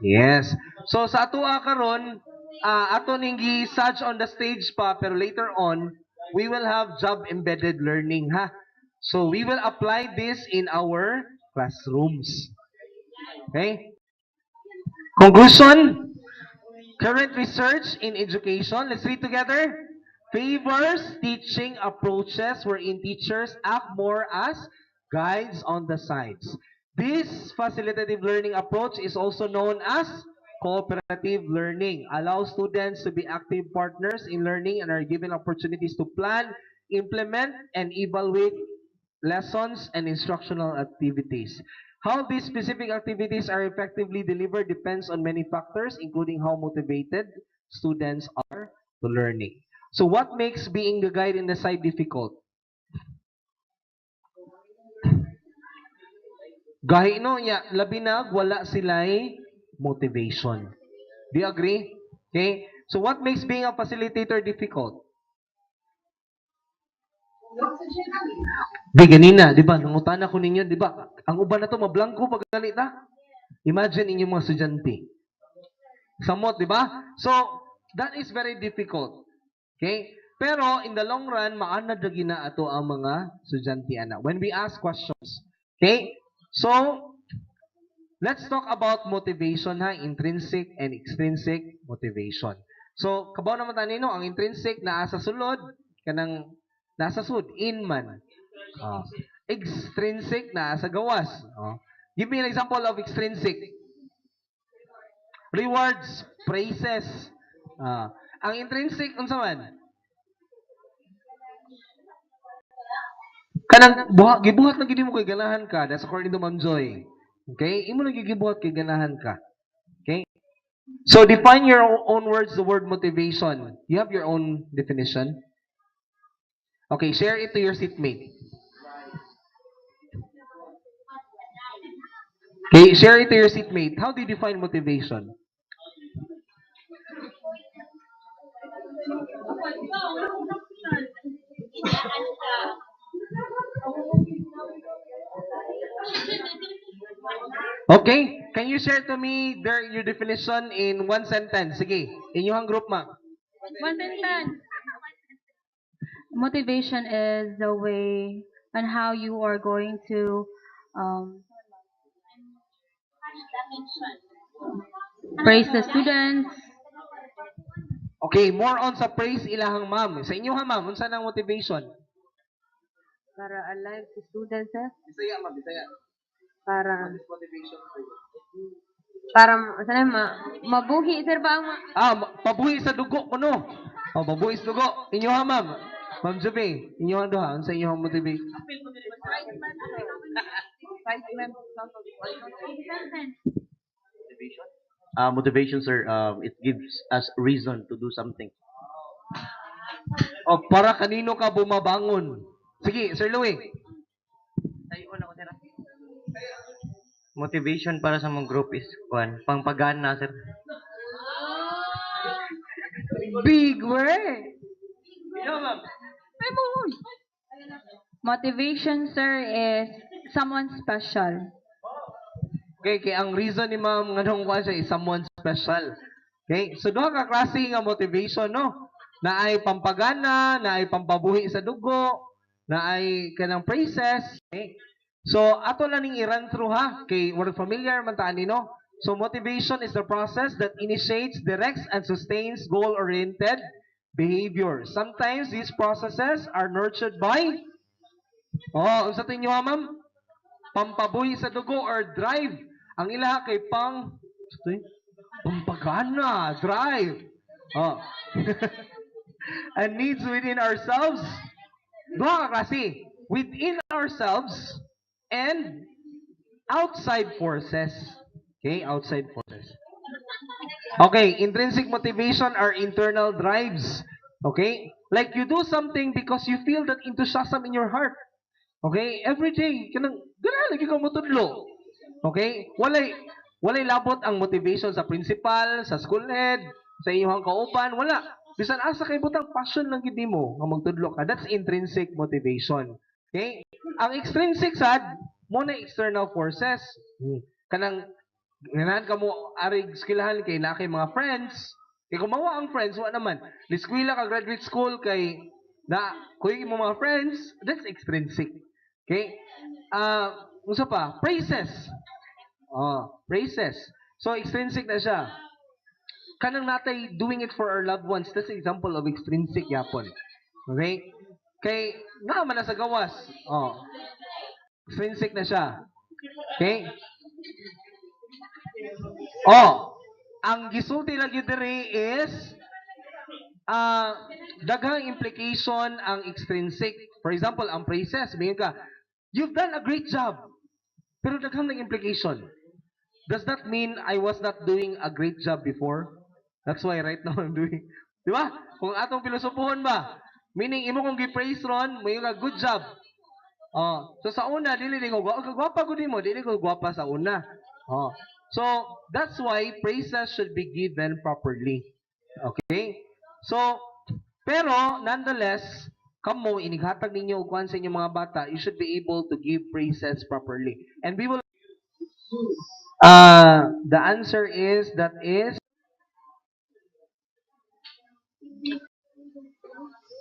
Yes. So sa atoa karon, ato ning gi-Saj on the stage pa, pero later on, we will have job embedded learning, ha? So we will apply this in our classrooms. Okay? Conclusion, current research in education, let's read together, favors teaching approaches wherein teachers act more as guides on the sides. This facilitative learning approach is also known as cooperative learning. Allows students to be active partners in learning and are given opportunities to plan, implement, and evaluate lessons and instructional activities. How these specific activities are effectively delivered depends on many factors, including how motivated students are to learning. So what makes being the guide in the side difficult? Gahi no ya labinag wala sila'y motivation. Do you agree? Okay? So what makes being a facilitator difficult? Di ganina, di ba? Nangutana ko ninyo, di ba? Ang uban na to, mablangko pag ganita. Imagine inyong mga estudyante. Samot, di ba? So, that is very difficult. Okay? Pero, in the long run, maanad na gina ato ang mga estudyante, ana. When we ask questions. Okay? So, let's talk about motivation, ha? Intrinsic and extrinsic motivation. So, kabaw naman tayo nino, ang intrinsic na sa sulod, kanang nasa sud, in man. Extrinsic na sa gawas. Give me an example of extrinsic. Rewards, praises. Ang intrinsic, unsa man? Kanang gibuhat na gid mo kay ganahan ka. That's according to Ma'am Joy. Okay? Imo na gibuhat kay ganahan ka. Okay? So define your own words the word motivation. You have your own definition. Okay, share it to your seatmate. Okay, share it to your seatmate. How do you define motivation? Okay, can you share to me your definition in one sentence? Sige, inyong group ma. One sentence. Motivation is the way on how you are going to um, praise the students. Okay, more on sa praise ilahang ma'am. Sa inyo ha ma'am, unsa nang motivation? Para alive si students, sir. Bisaya ma'am, bisaya. Para, Motivation for you. para, sana mabuhi, sir, ba ang Pabuhi sa dugo kuno. Pabuhi sa dugo. Inyo ha ma'am. Ma'am Jabe, inyo ha duha, unsa inyong motivation? Motivation, sir, it gives us reason to do something. Para kanino ka bumabangon? Sige, Sir Louie. Motivation para sa mga group is pangpagana, sir. Big word. Motivation, sir, is someone special. Okay, kaya ang reason ni ma'am nganong kwa siya is someone special. Okay? So duha ka klase nga motivation, no? Na ay pampagana, na ay pampabuhi sa dugo, na ay kanang praises. Okay? So ato lang ning i-run through ha. Okay, we're familiar man ta ani, no? So motivation is the process that initiates, directs, and sustains goal-oriented behavior. Sometimes these processes are nurtured by unsa tinyo ha, ma'am? pampabuhi sa dugo or drive. Ang ilaha kay pampagana, drive. Oh. And needs within ourselves. Duha ka kasi. Within ourselves and outside forces. Okay, outside forces. Okay, intrinsic motivation are internal drives. Okay? Like you do something because you feel that enthusiasm in your heart. Okay? Every day, kanang gana lagi ka motudlo. Okay? Walay labot ang motivation sa principal, sa school head, sa iyong kauban, wala. Bisan asa kay butang passion lang gid mo nga magtudlo ka. That's intrinsic motivation. Okay? Ang extrinsic sad mo na external forces. Kanang ganahan ka mo arig skillahan kay na kay mga friends. Kay kumawa ang friends, wa naman. Liskwela ka graduate school kay na kuy mo mga friends, that's extrinsic. Okay? Unsa pa? Praises. Oh, praises. So extrinsic na siya. Kanang natay doing it for our loved ones, that's an example of extrinsic yapon. Okay? Kay nga man na sa gawas. Oh. Extrinsic na siya. Okay? Oh, ang gisulti lagi diri is daghang implication ang extrinsic. For example, ang praises, sabihin ka, you've done a great job. Pero daghang ng implication. Does that mean I was not doing a great job before? That's why right now I'm doing. Di ba? Kung atong pilosopohon ba? Meaning, imo kong gi-praise ron, may nga good job. Oh, so sa una, dili ko gwapa ko mo, dili ko gwapa sa una. Oh. So, that's why praises should be given properly. Okay? So, pero, nonetheless, kamo, inighatag ninyo ugwan sa inyong mga bata, you should be able to give praises properly. And we will, the answer is, that is,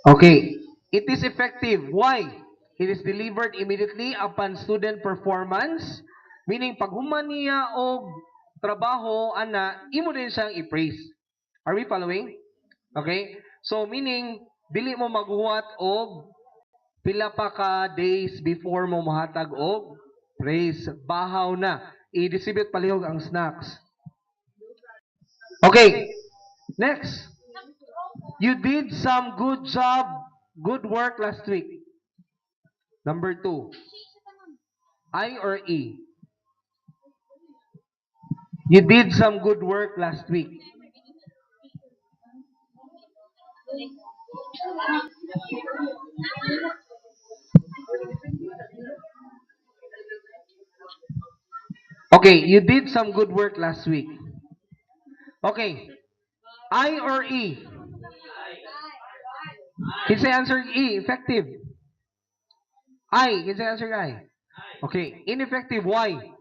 okay, it is effective. Why? It is delivered immediately upon student performance. Meaning, pag human niya o trabaho, ana, imo din siyang i-praise. Are we following? Okay? So, meaning, dili mo maghuwat og pila pa ka days before mo mahatag og praise. Bahaw na. I-distribute palihog ang snacks. Okay. Next. You did some good job, good work last week. Number 2. I or E? You did some good work last week. Okay, you did some good work last week. Okay. I or E? Kinsa answer E? Effective. I. Kinsa answer I? Okay. Ineffective. Why?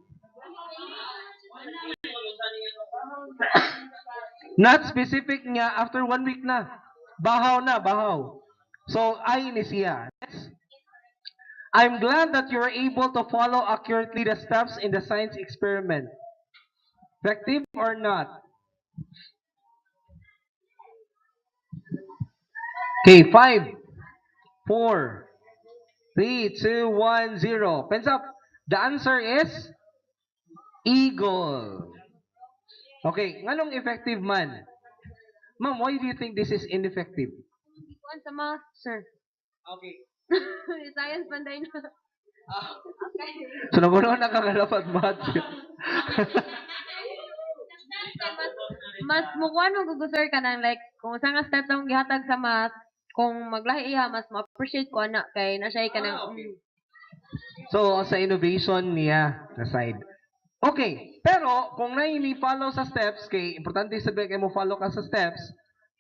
Not specific niya after 1 week na. Bahaw na, bahaw. So, I ni siya. I'm glad that you were able to follow accurately the steps in the science experiment. Effective or not? Okay, 5, 4, 3, 2, 1, 0. Pens up. The answer is eagle. Okay, nganong effective man? Ma'am, why do you think this is ineffective? Kuan sa math, sir. Okay. Science panday na. So, nagulo na kakalapat math. Mas mukuan mo gusto sir ka nang like kung sa nga step ang gihatag sa math, kung maglahi iya mas ma-appreciate ko ana kay na siya ka nang So, sa innovation niya na side. Okay, pero kung follow sa steps, kay importante sabihin kay mo follow ka sa steps,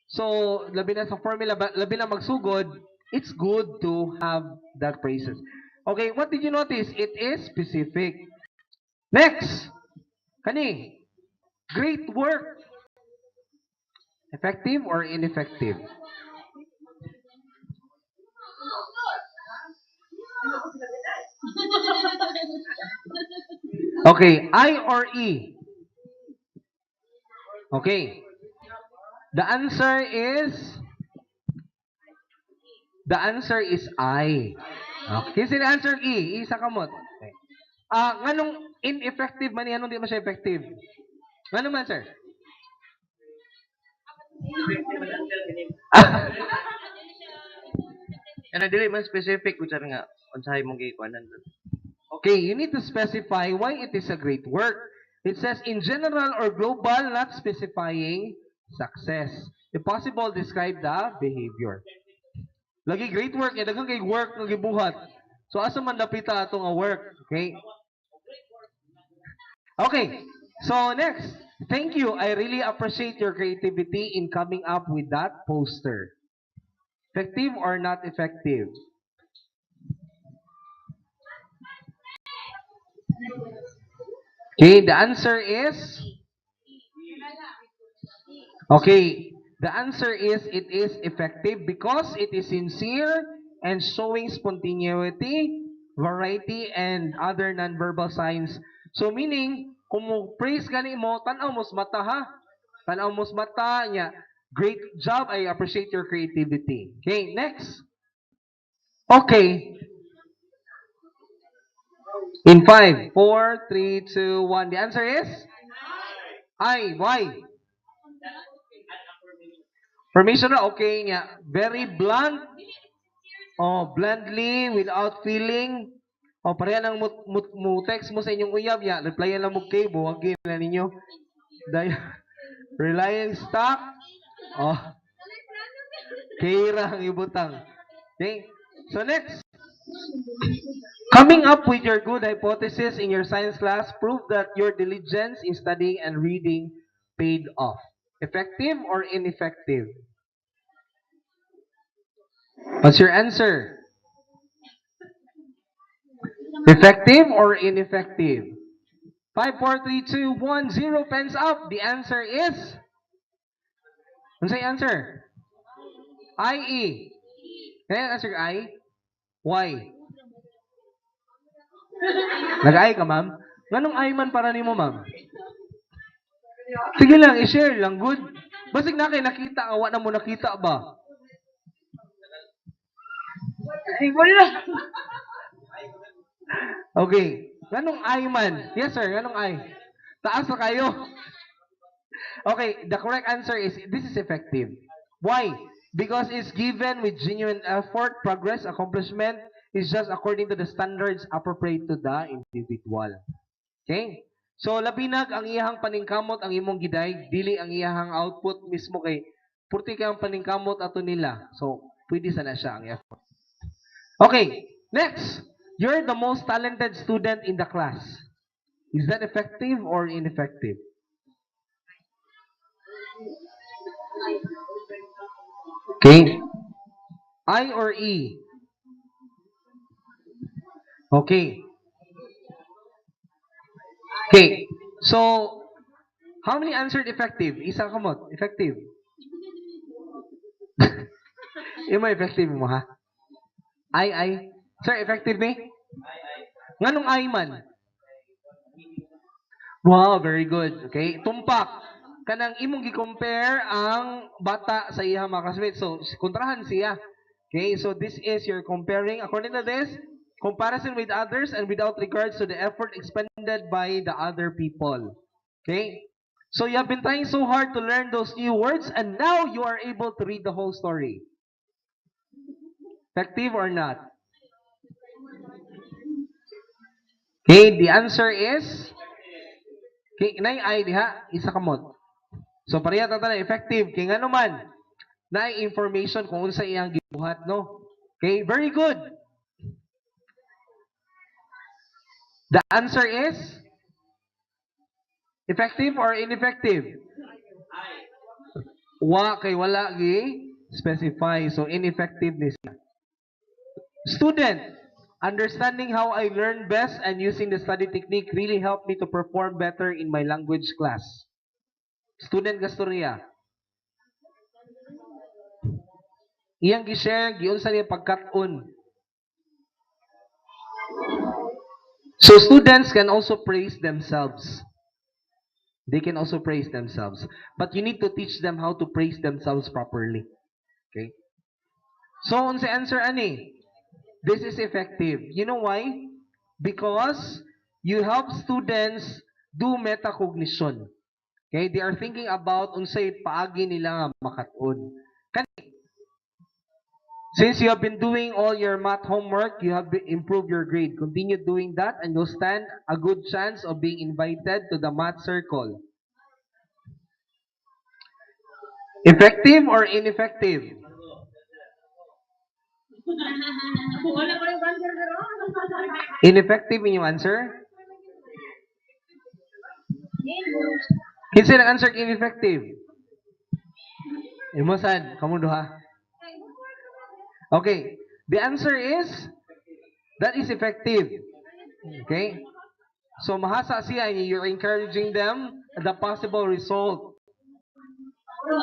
so labi na sa formula, labi na magsugod, it's good to have that praises. Okay, what did you notice? It is specific. Next, kani, great work. Effective or ineffective? Okay, I or E? Okay. The answer is I. Okay, sino answer E? Isa kamot. Okay. Nganong ineffective man yan, di man siya effective? Ngano man, sir? Ano dili man specific kung saan nga unsahay mong gikuanan. Okay, you need to specify why it is a great work. It says in general or global, not specifying success. If possible, describe the behavior. Lagi great work, daghang kay work nga gibuhat. So asa man dapita ato nga work, okay? Okay. So next, thank you. I really appreciate your creativity in coming up with that poster. Effective or not effective? Okay, the answer is okay. The answer is it is effective because it is sincere and showing spontaneity, variety, and other nonverbal signs. So meaning, kung mo praise ka ni mo, tanaw mos mata ha. Tanaw mos mata niya. Great job. I appreciate your creativity. Okay, next. Okay. In 5, 4, 3, 2, 1. The answer is? I. Why? Permission na okay niya. Very blunt. Oh, bluntly, without feeling. O, pareha nang text mo sa inyong uyab, ya. Replyan lang mo kay, buwagin na ninyo. Relying stock. Oh, kira ang ibutang. Okay? So next. Coming up with your good hypothesis in your science class, prove that your diligence in studying and reading paid off. Effective or ineffective? What's your answer? Effective or ineffective? 5, 4, 3, 2, 1, 0. Pens up. The answer is? What's the answer? I-E. Can I answer I? Why? Nag-I ka, ma'am? Ganong I man para nimo, ma'am? Sige lang, i-share lang. Good. Basig na kayo nakita. Awa na mo nakita ba? Ay, wala. Okay. Ganong I man? Yes, sir. Ganong I? Taas na kayo. Okay. The correct answer is, this is effective. Why? Because it's given with genuine effort, progress, accomplishment is just according to the standards appropriate to the individual. Okay? So, labinag ang iyahang paningkamot ang imong giday, dili ang iyahang output mismo kay purti kang paningkamot ato nila. So, pwede sana siya ang effort. Okay, next. You're the most talented student in the class. Is that effective or ineffective? Okay. I or E? Okay. Okay. So, how many answered effective? Isa kamot. Effective. Yung may effective mo, ha? I. Sir, effective ni? Nganong I man? Wow, very good. Okay. Tumpak. Kanang imong gi-compare ang bata sa iyang mga classmates. So, kontrahan siya. Okay. So, this is your comparing. According to this, comparison with others and without regards to the effort expended by the other people. Okay. So, you have been trying so hard to learn those new words and now you are able to read the whole story. Effective or not? Okay, the answer is okay, nay ay diha isa kamot. So pareha ta na effective kay ngano man na information kung unsa iyang gibuhat, no? Okay, very good. The answer is effective or ineffective? Kay wala gi specify, so ineffectiveness. Student, understanding how I learn best and using the study technique really helped me to perform better in my language class. Student gastorya. Iyang gi-share, giunsa niya pagkat-on. So students can also praise themselves. They can also praise themselves. But you need to teach them how to praise themselves properly. Okay? So, unsa answer ani? This is effective. You know why? Because you help students do metacognition. Okay, they are thinking about unsay paagi nila nga makatun. Since you have been doing all your math homework, you have improved your grade. Continue doing that and you'll stand a good chance of being invited to the math circle. Effective or ineffective? Ineffective in yung answer? Kinsa nag-answer ineffective? Imusan, kamu duha. Okay, the answer is that is effective. Okay? So mahasa siya, you're encouraging them the possible result.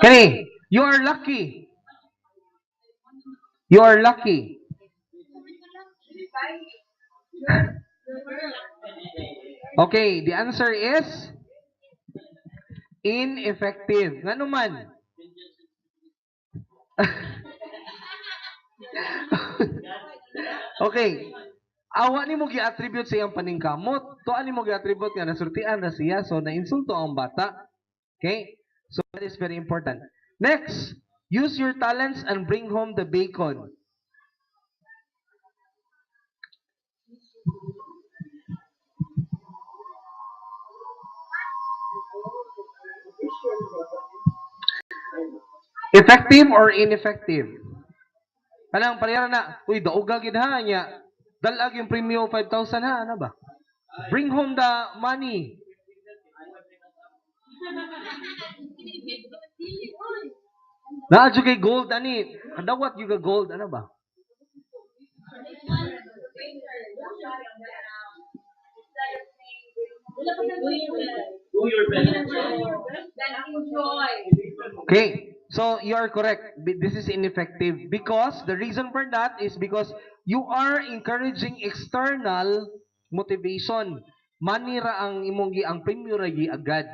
Okay, you are lucky. You are lucky. Okay, the answer is ineffective. Nga naman? Okay. Awa ni mo gi-attribute sa iyang paningkamot. Tuan ni mo gi-attribute nga nasultian na siya, so nainsulto ang bata. Okay? So that is very important. Next, use your talents and bring home the bacon. Effective or ineffective? Kanang parehara na, uy, dauga gid ha nya. Dalag yung premium 5,000 ha, ano ba? Bring home the money. Naadyo kay gold ani. Kadawat yung gold, ano ba? Okay, so you are correct. This is ineffective because the reason for that is because you are encouraging external motivation. Money ra ang imong ang premium ra agad.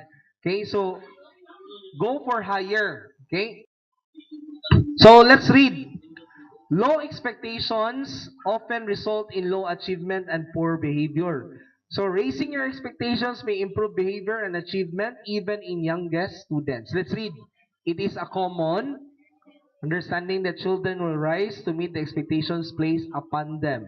Okay, so go for higher. Okay, so let's read. Low expectations often result in low achievement and poor behavior. So raising your expectations may improve behavior and achievement even in youngest students. Let's read. It is a common understanding that children will rise to meet the expectations placed upon them.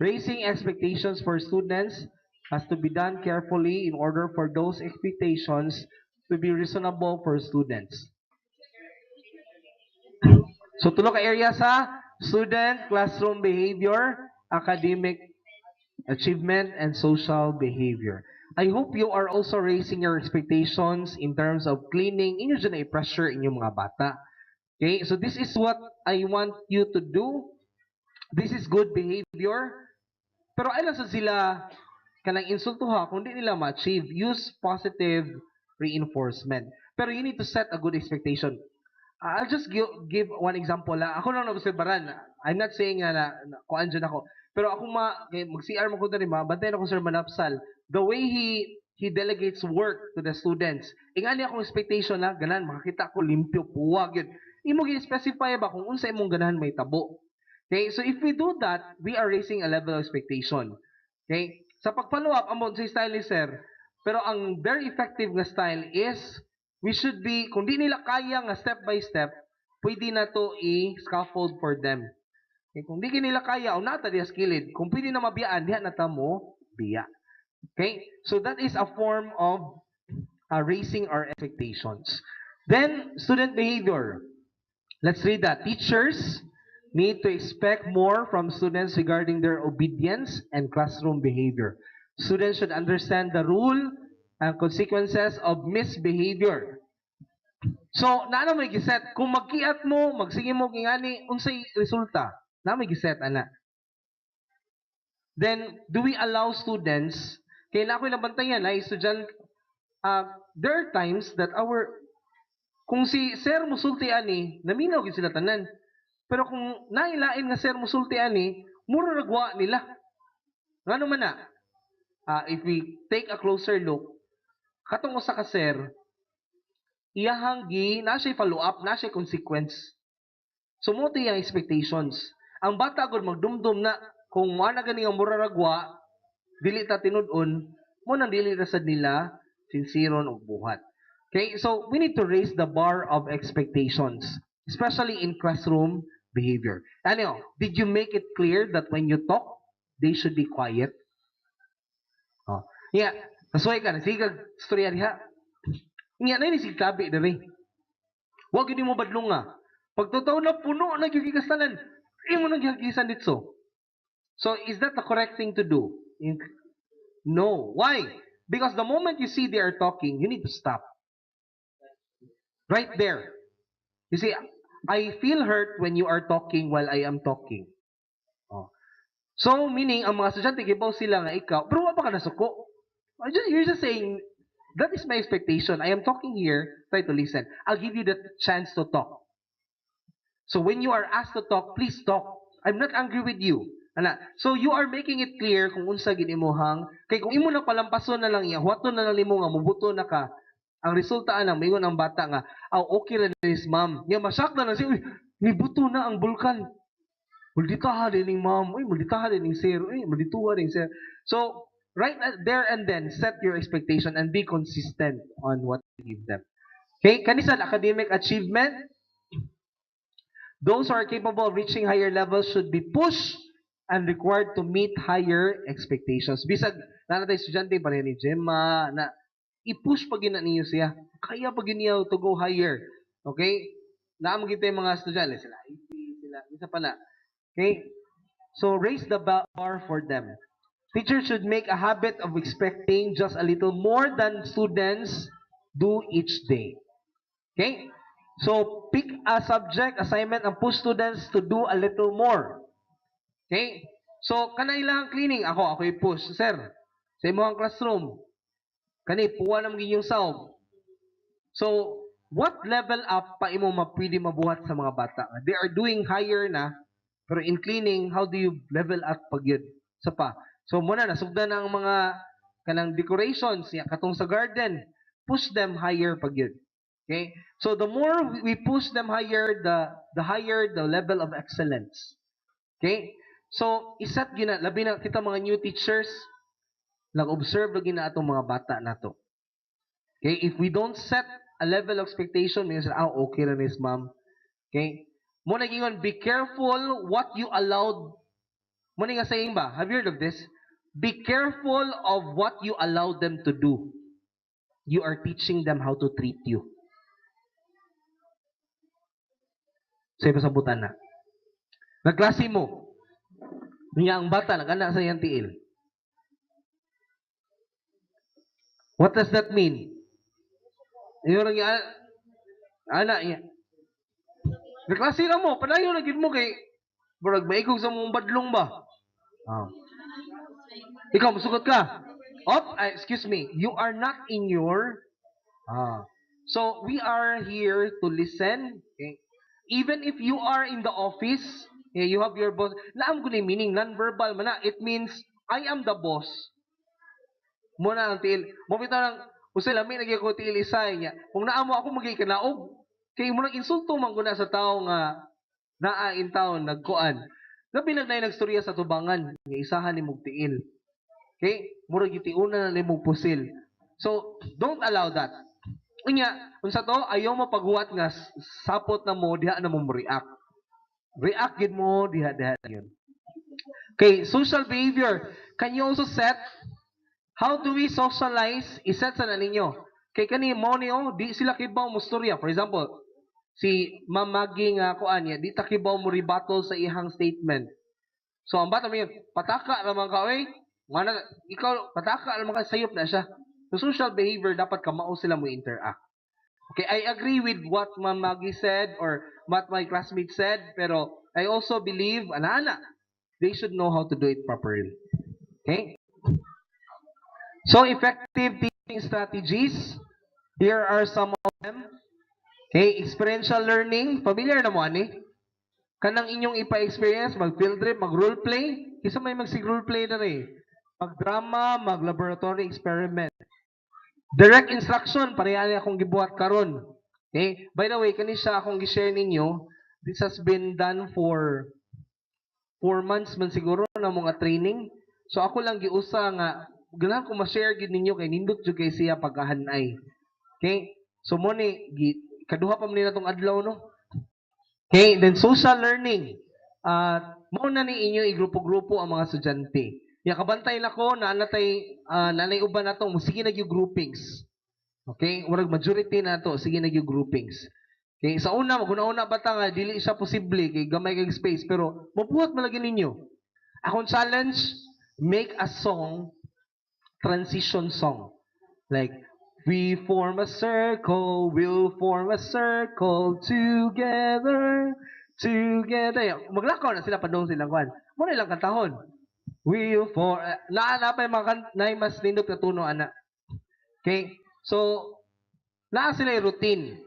Raising expectations for students has to be done carefully in order for those expectations to be reasonable for students. So tulo ka area sa student, classroom behavior, academic achievement, and social behavior. I hope you are also raising your expectations in terms of cleaning. Inyo dyan na i-pressure inyong mga bata. Okay, so this is what I want you to do. This is good behavior. Pero ay lang sa sila kanang insulto ha, kung di nila ma-achieve, use positive reinforcement. Pero you need to set a good expectation. I'll just give one example. Ako lang nag-obserbaran. I'm not saying na kuan dyan ako. Pero ako mag-CR mo ko na rin, bantayan ako Sir Manapsal. The way he delegates work to the students. Ingani akong expectation na, ganan, makakita ko limpyo, puwag, yun. Imo gi-specify ba kung unsa imong ganahan may tabo. Okay, so if we do that, we are raising a level of expectation. Okay, sa pag-follow up, amon sa style ni Sir, pero ang very effective na style is, we should be, kung di nila kaya nga step by step, pwede na to i-scaffold for them. Okay, kung di nila kaya, o nata diya skilled, kung pwede na mabiyaan, diya na mo biya. Okay, so that is a form of raising our expectations. Then, student behavior. Let's read that. Teachers need to expect more from students regarding their obedience and classroom behavior. Students should understand the rule and consequences of misbehavior. So, na may giset. Kung magkiat mo, magsige mo kingani, unsay resulta? Na may giset, ana. Then, do we allow students, kailangan ko ilang bantayan, na estudyant, there are times that kung si Sir musulti ani, naminaw gid sila tanan. Pero kung nailain nga Sir musulti ani, mura ragwa nila. Ngano man na? If we take a closer look, katong usa ka Sir, iyahang na siya follow up, na siya consequence. Sumuti ang expectations. Ang bata gud magdumdum na kung mo na gani nga mura ragwa, dili ta tinud-on, mo nang dili ra sad nila sinsiron og buhat. Okay, so we need to raise the bar of expectations, especially in classroom behavior. Ano, did you make it clear that when you talk, they should be quiet? Oh. Yeah, nasuway ka, nasigag storya diha. Nga na ni si tabi diri. Huwag yun mo badlong nga. Pag totoo na puno na yung kikastanan, imo nang gihagisan dito. So, is that the correct thing to do? No. Why? Because the moment you see they are talking, you need to stop. Right there. You see, I feel hurt when you are talking while I am talking. Oh. So, meaning, ang mga estudyante, gibaw sila nga ikaw, pero wala pa ka nasuko. You're just saying, that is my expectation. I am talking here, try to listen. I'll give you the chance to talk. So when you are asked to talk, please talk. I'm not angry with you. Ana. So you are making it clear kung unsa gid imuhang kay kung imo na palampason na lang iya, huwaton na lang nimo nga mubuto na ka. Ang resulta ana moingon ang bata nga, okay ra nis ma'am." Nya masak na lang siya, "Uy, nibuto na ang bulkan." Mulditaha din ning ma'am. Uy, mulditaha din ning sir. Uy, muldituha din sir. So, right there and then, set your expectation and be consistent on what you give them. Okay? Kanisan, academic achievement, those who are capable of reaching higher levels should be pushed and required to meet higher expectations. Bisag, na natin estudyante pa rin ni Gemma, na i-push pa gina niyo siya. Kaya pa niya to go higher. Okay? Naamag ito yung mga estudyante. Sila, isa pa na. Okay? So, raise the bar for them. Teachers should make a habit of expecting just a little more than students do each day. Okay? So, pick a subject, assignment, and push students to do a little more. Okay? So, kanay lang cleaning. Ako i-push. Sir, sa imong classroom, kani, puwa naman yung sound. So, what level up pa imo mapwede mabuhat sa mga bata? They are doing higher na, pero in cleaning, how do you level up pag yun? Sa pa. So, muna, nasugdan ang mga kanang decorations, katong sa garden, push them higher pag yun. Okay? So, the more we push them higher, the higher the level of excellence. Okay? So, isat gina, labi na kita mga new teachers, nag-observe lagi na atong mga bata na to. Okay? If we don't set a level of expectation, may okay na nis ma'am. Okay? Mo nagingon, be careful what you allowed. Mo nga saying ba? Have you heard of this? Be careful of what you allow them to do. You are teaching them how to treat you. Sa pasabutan na. Nagklase mo. Niya ang bata, nag-anak sa iyang tiil. What does that mean? Yung anak niya. Nagklase na mo, padayo na gid mo kay burag maigog sa mong badlong ba? Oh. Ikaw, masugot ka. Excuse me. You are not in your... So, we are here to listen. Okay? Even if you are in the office, you have your boss. Naam ko na meaning, non-verbal man na. It means, I am the boss. Muna ang tiil. Mupito lang, usay lami nagyay ko tiil isay niya. Kung naamo ako magikanaog, kay mo nang insulto man guna sa tao nga naain taon nagkuan. Gabi na nagstorya sa tubangan nga isahan ni mog tiil. Okay? Murag gitiuna na nimog pusil. So, don't allow that. Unya, unsa to ayaw mo paghuwat nga sapot na mo diha na mo react. React gid mo diha yun. Okay, social behavior. Can you also set how do we socialize? Iset sa na ninyo. Kay kani mo niyo, di sila kibaw mo storya. For example, si Ma'am Maggie nga kuan niya, di ta kibaw mo rebuttal sa ihang statement. So ang bata mo yun, pataka naman ka, oy. Mana, ikaw, pataka naman ka, sayop na siya. So social behavior, dapat kamao sila mo interact. Okay, I agree with what Ma'am Maggie said or what my classmate said, pero I also believe, ana-ana, they should know how to do it properly. Okay? So, effective teaching strategies. Here are some of them. Okay, experiential learning. Familiar na mo, ani? Kanang inyong ipa-experience, mag-field trip, mag-role play. Isa may mag-role play na rin. Mag-drama, mag-laboratory experiment. Direct instruction, pareha akong gibuhat karon. Okay? By the way, kanisa akong gi-share ninyo, this has been done for 4 months man siguro na mga training. So ako lang giusa nga ganahan ko ma-share gid ninyo kay nindot jud kay siya pagkahanay. Okay? So mo ni kaduha pa man nila tong adlaw no. Okay, then social learning. Mo na ni inyo igrupo-grupo ang mga estudyante. Ya kabantay nako na nanay uban nato mo sige nagyo groupings. Okay? Murag majority na to sige nagyo groupings. Okay, sa una maguna-una bata nga dili siya posible kay gamay kay space pero mabuhat malagi ninyo. Akong challenge, make a song, transition song. Like, we form a circle, we'll form a circle together, together. Maglakaw na sila, padong silang kwan. Muna ilang kantahon. We'll form, na pa yung mga na mas nindot na tuno, anak. Okay? So, naa sila yung routine.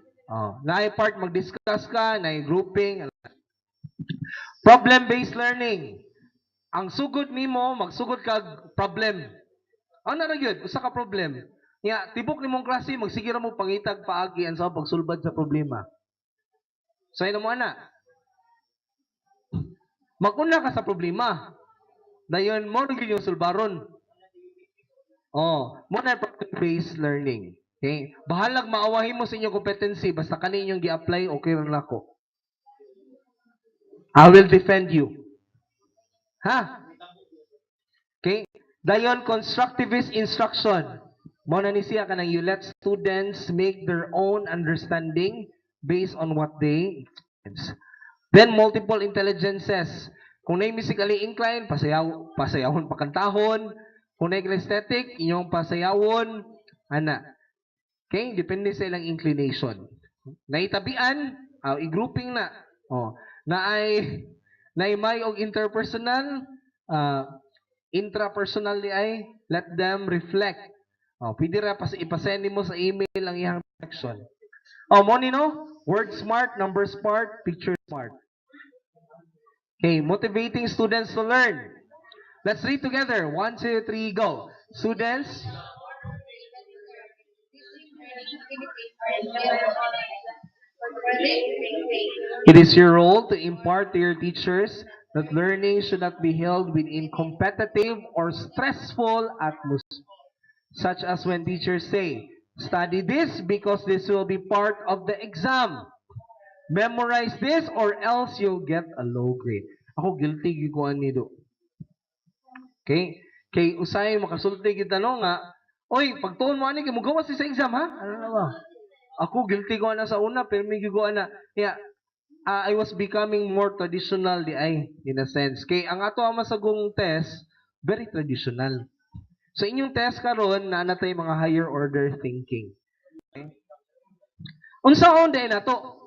Na yung part mag-discuss ka, na yung grouping. Problem-based learning. Ang sugod nimo, magsugod ka problem. Ano na yun? Usa ka problem. Tibok nimong klase, magsige ra mo pangitag paagi ang sa pagsulbad sa problema. So, ino mo ana. Maguna ka sa problema. Dayon mo gyud yung sulbaron. Mo na problem-based learning. Okay? Bahalag maawahin mo sa inyong competency basta kani inyong gi-apply okay ra nako. I will defend you. Ha? Okay? Dayon, constructivist instruction. Muna ni siya kanang you let students make their own understanding based on what they experience. Then, multiple intelligences. Kung na musically inclined, pasayawon pakantahon. Kung na kinesthetic, inyong pasayawon. Ana. Okay? Depende sa ilang inclination. Naitabian, i-grouping na. Naay may og interpersonal, intrapersonal di ay, let them reflect. Pwede ra ipasend mo sa email ang iyang reflection. Mo ni no? Word smart, number smart, picture smart. Okay, motivating students to learn. Let's read together. 1, 2, 3, go. Students. It is your role to impart to your teachers that learning should not be held within competitive or stressful atmosphere, such as when teachers say, study this because this will be part of the exam. Memorize this or else you'll get a low grade. Ako guilty gikuan nido. Okay? Kay usay makasulti kita no nga, oy, pagtuon mo ani kay mugawas sa exam ha? Ano na ba? Ako guilty ko na sa una pero may giguan na. I was becoming more traditional di ay in a sense. Kay ang ato ang masagong test very traditional. So inyong test karon na natay mga higher order thinking. Okay? Unsaon din nato?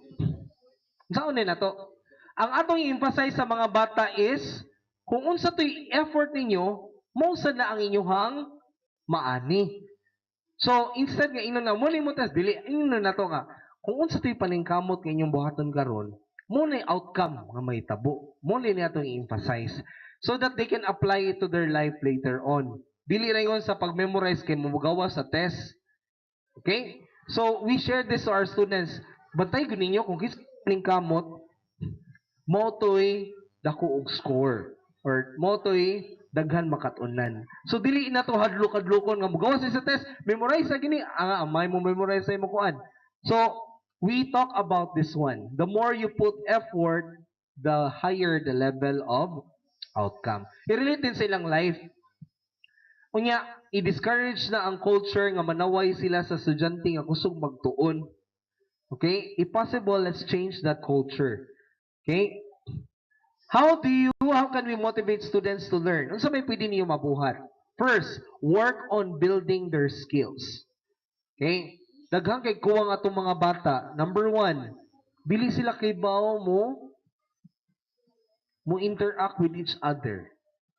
Unsaon din nato? Ang atong i-emphasize sa mga bata is kung unsa toy effort ninyo, mo sad na ang inyong maani. So instead nga inon na mo mo test dili inon na to nga kung unsa toy paningkamot nga inyong buhaton karon, mo na outcome nga may tabo. Mo ni atong i-emphasize so that they can apply it to their life later on. Dili ra yon sa pag-memorize kay mumugawa sa test. Okay? So, we share this to our students. Bantay ko ninyo kung kisaning kamot, mo to'y dako og score. Or mo to'y daghan makatunan. So, dili na to hadlok-hadlokon nga mugawa sa test, memorize sa gini, may mo memorize sa imo kuan. So, we talk about this one. The more you put effort, the higher the level of outcome. I-relate din sa ilang life. Unya, i-discourage na ang culture nga manaway sila sa estudyante nga kusog magtuon. Okay? If possible, let's change that culture. Okay? How can we motivate students to learn? Unsa may pwede niyo mabuhat? First, work on building their skills. Okay? Daghang kay kuwang atong mga bata. Number 1, bili sila kay bao mo interact with each other.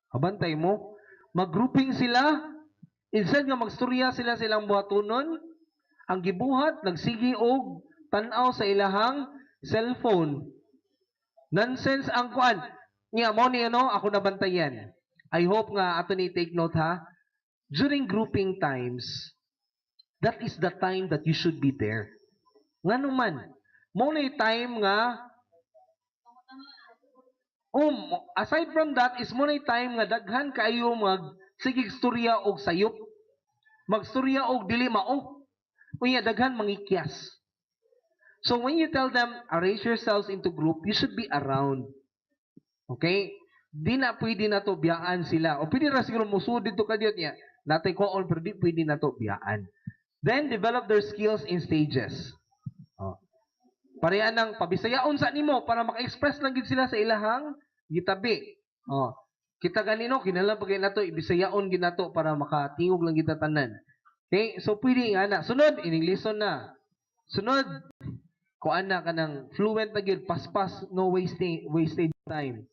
Habantay mo, mag-grouping sila, instead nga magstorya sila silang buhatonon, ang gibuhat, nagsigi og tanaw sa ilahang cellphone. Nonsense ang kuan. Nga mo ni ako nabantayan. I hope nga ato ni take note ha. During grouping times, that is the time that you should be there. Ngano man, mo ni time nga aside from that is mo na time nga daghan kayo Sige istorya og sayop. Magstorya og dili mao. Unya daghan mangikyas. So when you tell them arrange yourselves into group, you should be around. Okay? Di na pwede na to biyaan sila. O pwede na siguro musud dito kadiyot niya. Natay ko on pero di pwede na to biyaan. Then develop their skills in stages. Oh. Pareha ng pabisayaon sa nimo para maka-express lang gid sila sa ilahang gitabi. Oh. Kita ganino kinahanglan pagay nato ibisayaon gid nato para makatingog lang kita tanan. Okay? So pwede nga na. Sunod ining lesson na. Sunod kuan na kanang fluent na gyud paspas no wasted time.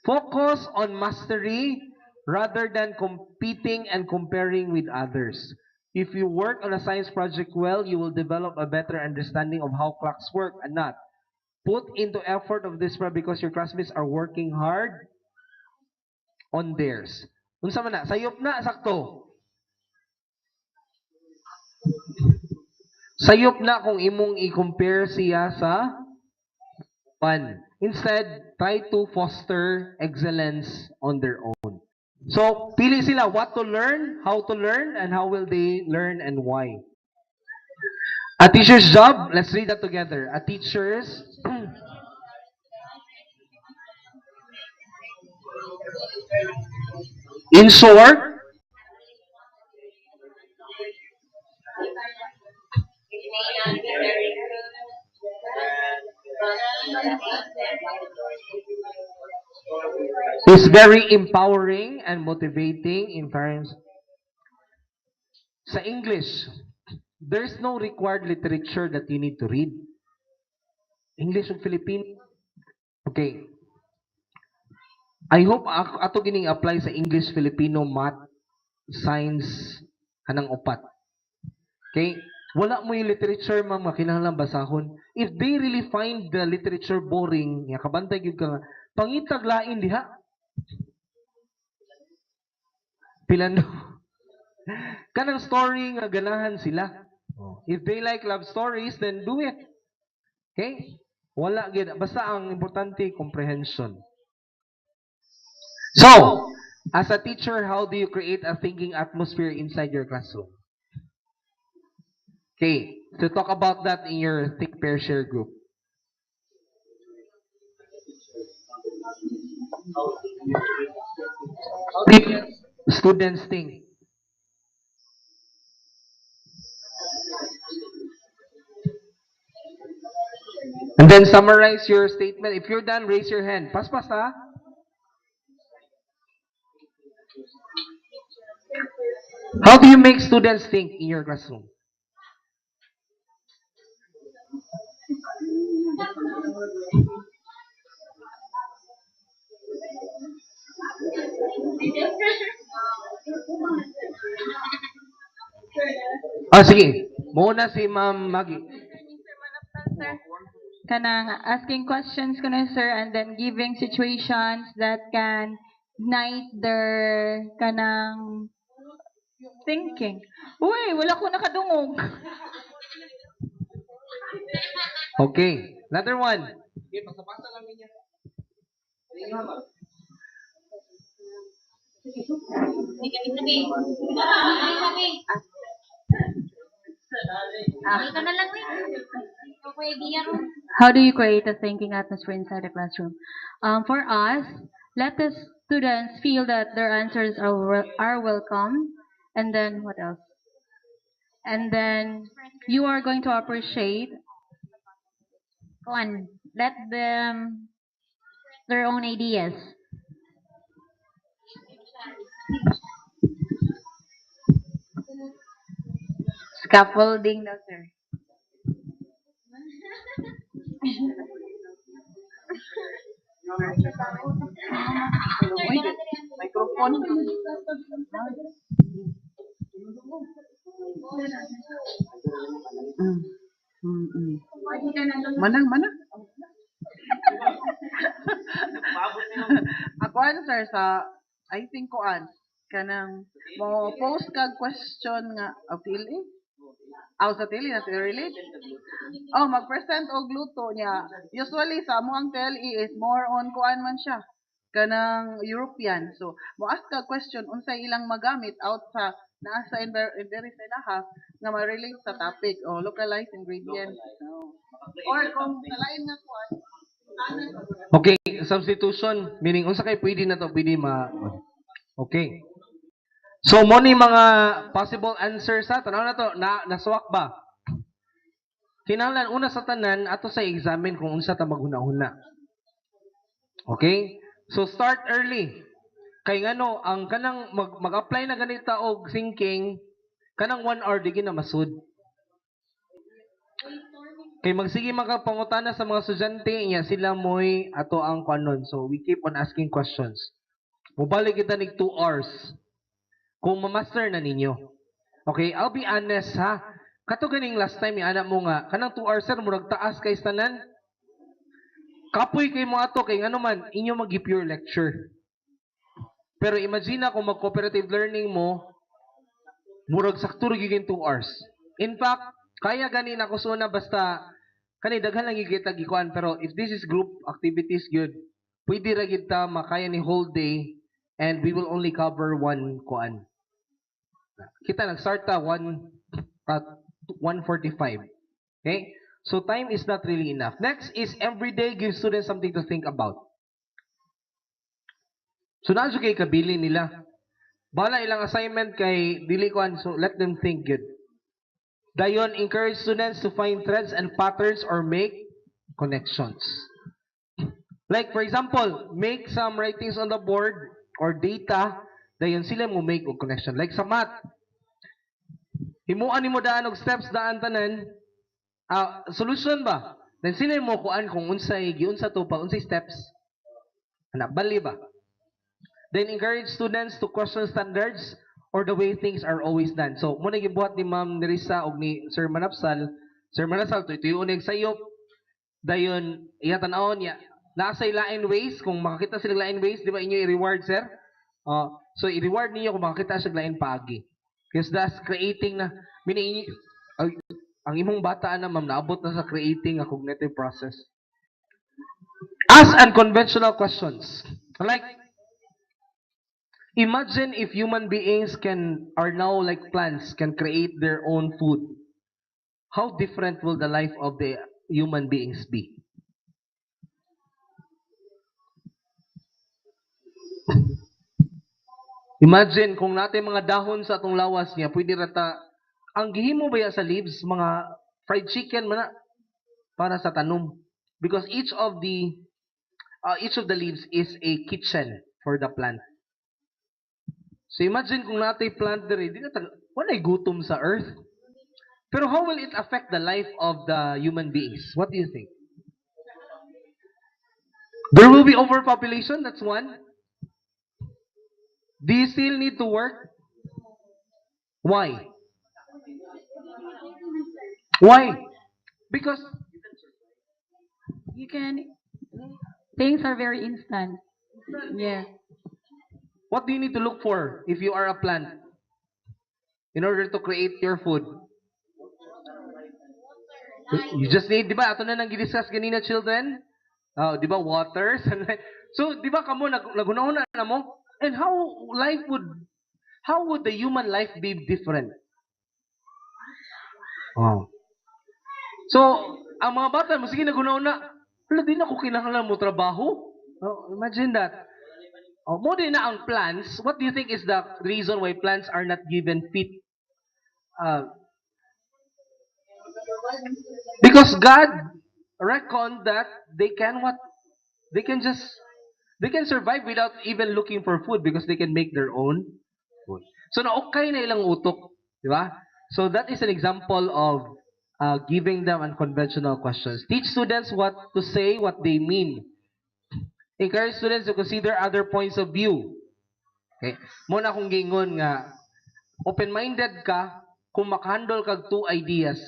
Focus on mastery rather than competing and comparing with others. If you work on a science project well, you will develop a better understanding of how clocks work and not. Put into effort of this because your classmates are working hard on theirs. Unsa man na? Sayop na, sakto. Sayop na kung imong i-compare siya sa one. Instead, try to foster excellence on their own. So, pili sila what to learn, how to learn, and how will they learn and why. A teacher's job, let's read that together. A teacher's in short, is very empowering and motivating in terms sa English. There's no required literature that you need to read. English o Filipino. Okay. I hope ato gining apply sa English, Filipino, Math, Science, kanang upat. Okay? Wala mo yung literature, ma'am, kinahanglan basahon. If they really find the literature boring, nga kabantay gyud ka nga, pangitag lain diha. Pilano. Kanang story nga ganahan sila. If they like love stories, then do it. Okay? Wala gid, basta ang importante comprehension. So, as a teacher, how do you create a thinking atmosphere inside your classroom? Okay, to talk about that in your Think Pair Share group. Students think. And then summarize your statement. If you're done, raise your hand. Pas-pas ha? How do you make students think in your classroom? Ah, sige. Muna si Ma'am Maggie. Kanang asking questions kuno sir and then giving situations that can ignite their kanang thinking. Uy, wala ko nakadungog. Okay. Another one. How do you create a thinking atmosphere inside the classroom? For us, let the students feel that their answers are welcome. And then, what else? And then, you are going to appreciate one. Let them their own ideas. Scaffolding daw, sir. Microphone. Manang. Ako answer sa I think kanang mo post kag question nga apili. Sa tili na relate. Mag-present og luto niya. Usually sa among TLE is more on kuan man siya. kanang European. So, mo ask ka question unsay ilang magamit out sa naa sa diri sa ilaha nga ma-relate sa topic o localized ingredients. So, or kung sa lain nga kuan, Okay, substitution meaning unsa kay pwede na to, pwede Okay. So mo ni mga possible answers sa tanaw na to na naswak ba? Kinahanglan una sa tanan ato sa examine kung unsa ta maghuna-huna. Okay? So start early. Kay ngano ang kanang mag-apply na ganita og thinking kanang 1 hour di na masud. Kay magsige magpangutana sa mga estudyante niya sila moy ato ang kanon. So we keep on asking questions. Mubalik kita nig 2 hours. Kung ma-master na ninyo. Okay, I'll be honest ha. Kato ganing last time ni anak mo nga, kanang 2 hours sir murag taas kay tanan. Kapoy kay mo ato kay ngano man inyo magi-pure lecture. Pero imagine kung mag-cooperative learning mo, murag sakto ra gyud 2 hours. In fact, kaya gani na ko suna basta kani daghan lang gigita gikuan pero if this is group activities good, pwede ra gyud ta makaya ni whole day and we will only cover one kuan. Kita nag-start ta 1:45. Okay? So time is not really enough. Next is every day give students something to think about. So na kay kabili nila. Bala ilang assignment kay dili kuan so let them think good. Dayon encourage students to find threads and patterns or make connections. Like for example, make some writings on the board or data dayon sila mo make og connection. Like sa math, himuan nimo daan og steps daan tanan, solution ba? Then sila mo kuan kung unsay giunsa to pa unsay steps. Ana bali ba? Then encourage students to question standards or the way things are always done. So mo gibuhat ni Ma'am Nerissa og ni Sir Manapsal. Sir Manapsal tuyo unig sayop. Dayon iya tan-awon niya. Nasa lain ways kung makakita sila lain ways, di ba inyo i-reward sir? So i-reward niyo kung makakita sila lain paagi. Because that's creating na mini ang imong bata na ma'am naabot na sa creating a cognitive process. Ask unconventional questions. Like imagine if human beings are now like plants, can create their own food. How different will the life of the human beings be? Imagine kung natin mga dahon sa atong lawas niya, pwede rata, ang gihimo ba sa leaves, mga fried chicken man na, para sa tanom. Because each of the leaves is a kitchen for the plant. So imagine kung natin plant diri, di na walay gutom sa earth. Pero how will it affect the life of the human beings? What do you think? There will be overpopulation, that's one. Do you still need to work? Why? Why? Because You can, things are very instant. Yes. what do you need to look for if you are a plant in order to create your food? You just need, di ba, ato na nang gidiscuss ganina children? Di ba, water, sunlight. So, di ba kamo, nagunahuna na mo? And how would the human life be different? Oh. So, ang mga bata, sige nagunahuna, wala din ako kinahanglan mo trabaho. Imagine that. More din na ang plants, what do you think is the reason why plants are not given feet? Because God reckoned that they can what? They can survive without even looking for food because they can make their own food. So na okay na ilang utok, di ba? So that is an example of giving them unconventional questions. Teach students what to say, what they mean. Encourage students to consider other points of view. Okay? Muna akong gingon nga, open-minded ka kung makahandle kag two ideas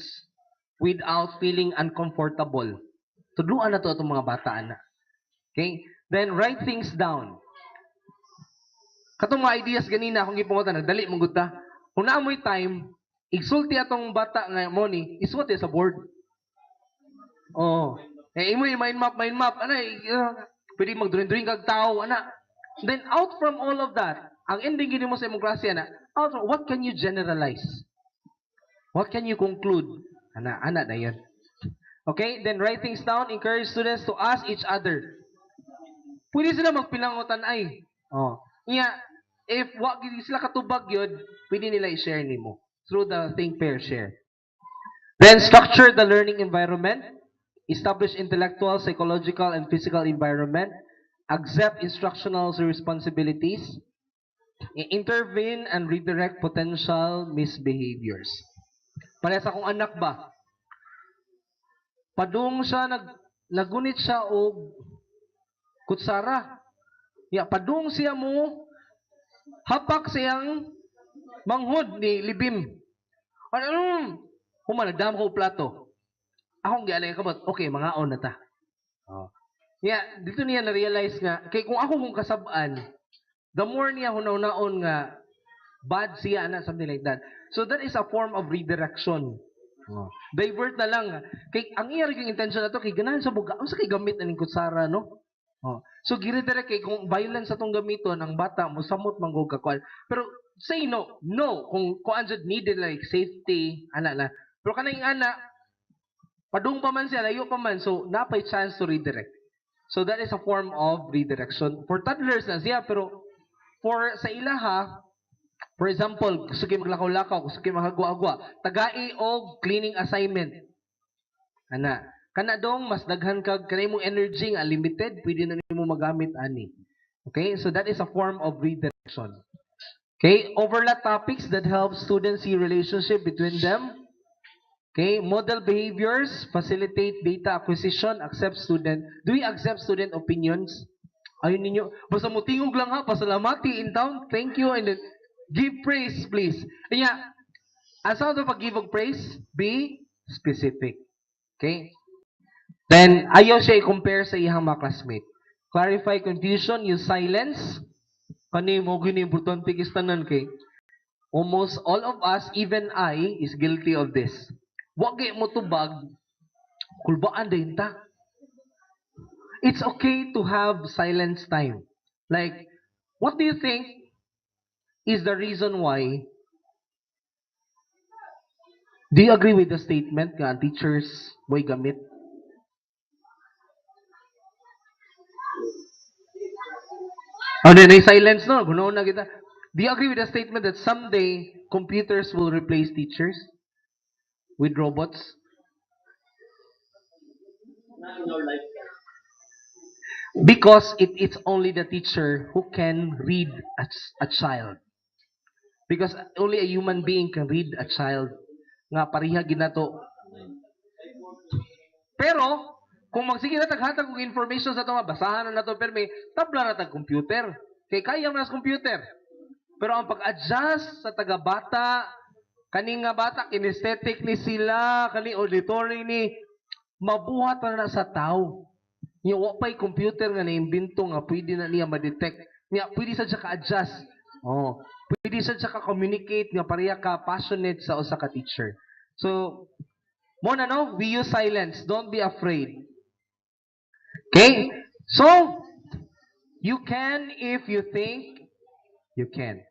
without feeling uncomfortable. Tudluan na to itong mga bata na. Okay? Then write things down. Katong mga ideas ganina akong gipungutan, nagdali mong gudta. Kung naamoy time, igsulti atong bata nga mo ni, isuot sa board. Oh. Imo yung mind map. Ano, Pwede magdring-dring kag tao, ana. Then out from all of that, ang ending gini mo sa imong klase, ana, what can you generalize? What can you conclude? Ana na yun. Okay, then write things down, encourage students to ask each other. Pwede sila magpilangutan ay. Oh. If wa gid sila katubag yun, pwede nila i-share nimo through the think pair share. Then structure the learning environment, establish intellectual, psychological, and physical environment, accept instructional responsibilities, intervene and redirect potential misbehaviors. Para sa akong anak ba, padung siya nagunit siya og kutsara. Padung siya mo hapak siyang manghud ni libim. Humanagdam ko plato. Akong gialay kabot, okay, mga on na ta. Dito niya na-realize nga, kay kung ako kung kasabaan, the more niya hunaw-naon nga, bad siya na, something like that. So that is a form of redirection. Divert na lang. Kay, ang iya rin intention na to, kay ganahan sa buga, ang sa kay gamit na ng kutsara, no? So giredirect kay kung violence atong gamiton ang bata mo samot manggog kakuan. Pero say no. Kung andyan needed like safety, ana na. Pero kanang ana padung pa man siya, layo pa man, so napay chance to redirect. So that is a form of redirection. For toddlers na siya, pero for sa ilaha, for example, gusto kayo maglakaw-lakaw, gusto kayo makagwa-agwa, tagai o cleaning assignment. Ana. Kana dong mas daghan kag kanay mong energy nga limited, pwede na nimo magamit ani. Okay? So that is a form of redirection. Okay? Overlap topics that help students see relationship between them. Okay? Model behaviors, facilitate data acquisition, accept student. Do we accept student opinions? Ayun ninyo. Basta mo tingog lang ha, pasalamati in town, thank you, and then give praise, please. Kaya, as how to pag-give of praise? Be specific. Okay? Then, ayaw siya i-compare sa iyang mga classmate. Clarify confusion, use silence. Kani mo gini importante kistanan kay almost all of us, even I, is guilty of this. Wag mo tubag, kulbaan din ta. It's okay to have silence time. Like, what do you think is the reason why? Do you agree with the statement nga teachers way gamit? Then silence no, gunaon na kita. Do you agree with the statement that someday computers will replace teachers with robots? Because it's only the teacher who can read a child. Because only a human being can read a child. Nga pariha ginato. Pero, kung magsige na taghatag og information sa ito, basahan na nato pero may tabla na tag computer. Kay kaya man sa computer. Pero ang pag-adjust sa taga-bata, kaning nga bata, kinesthetic ni sila, kaning auditory ni, mabuhat na sa tao. Yung wapay computer nga na-imbento nga, pwede na niya ma-detect. Nga, pwede sa siya ka-adjust. Pwede sa siya ka-communicate, nga pareha ka passionate sa usa ka teacher. So, muna no, we use silence. Don't be afraid. Okay? So, you can if you think you can.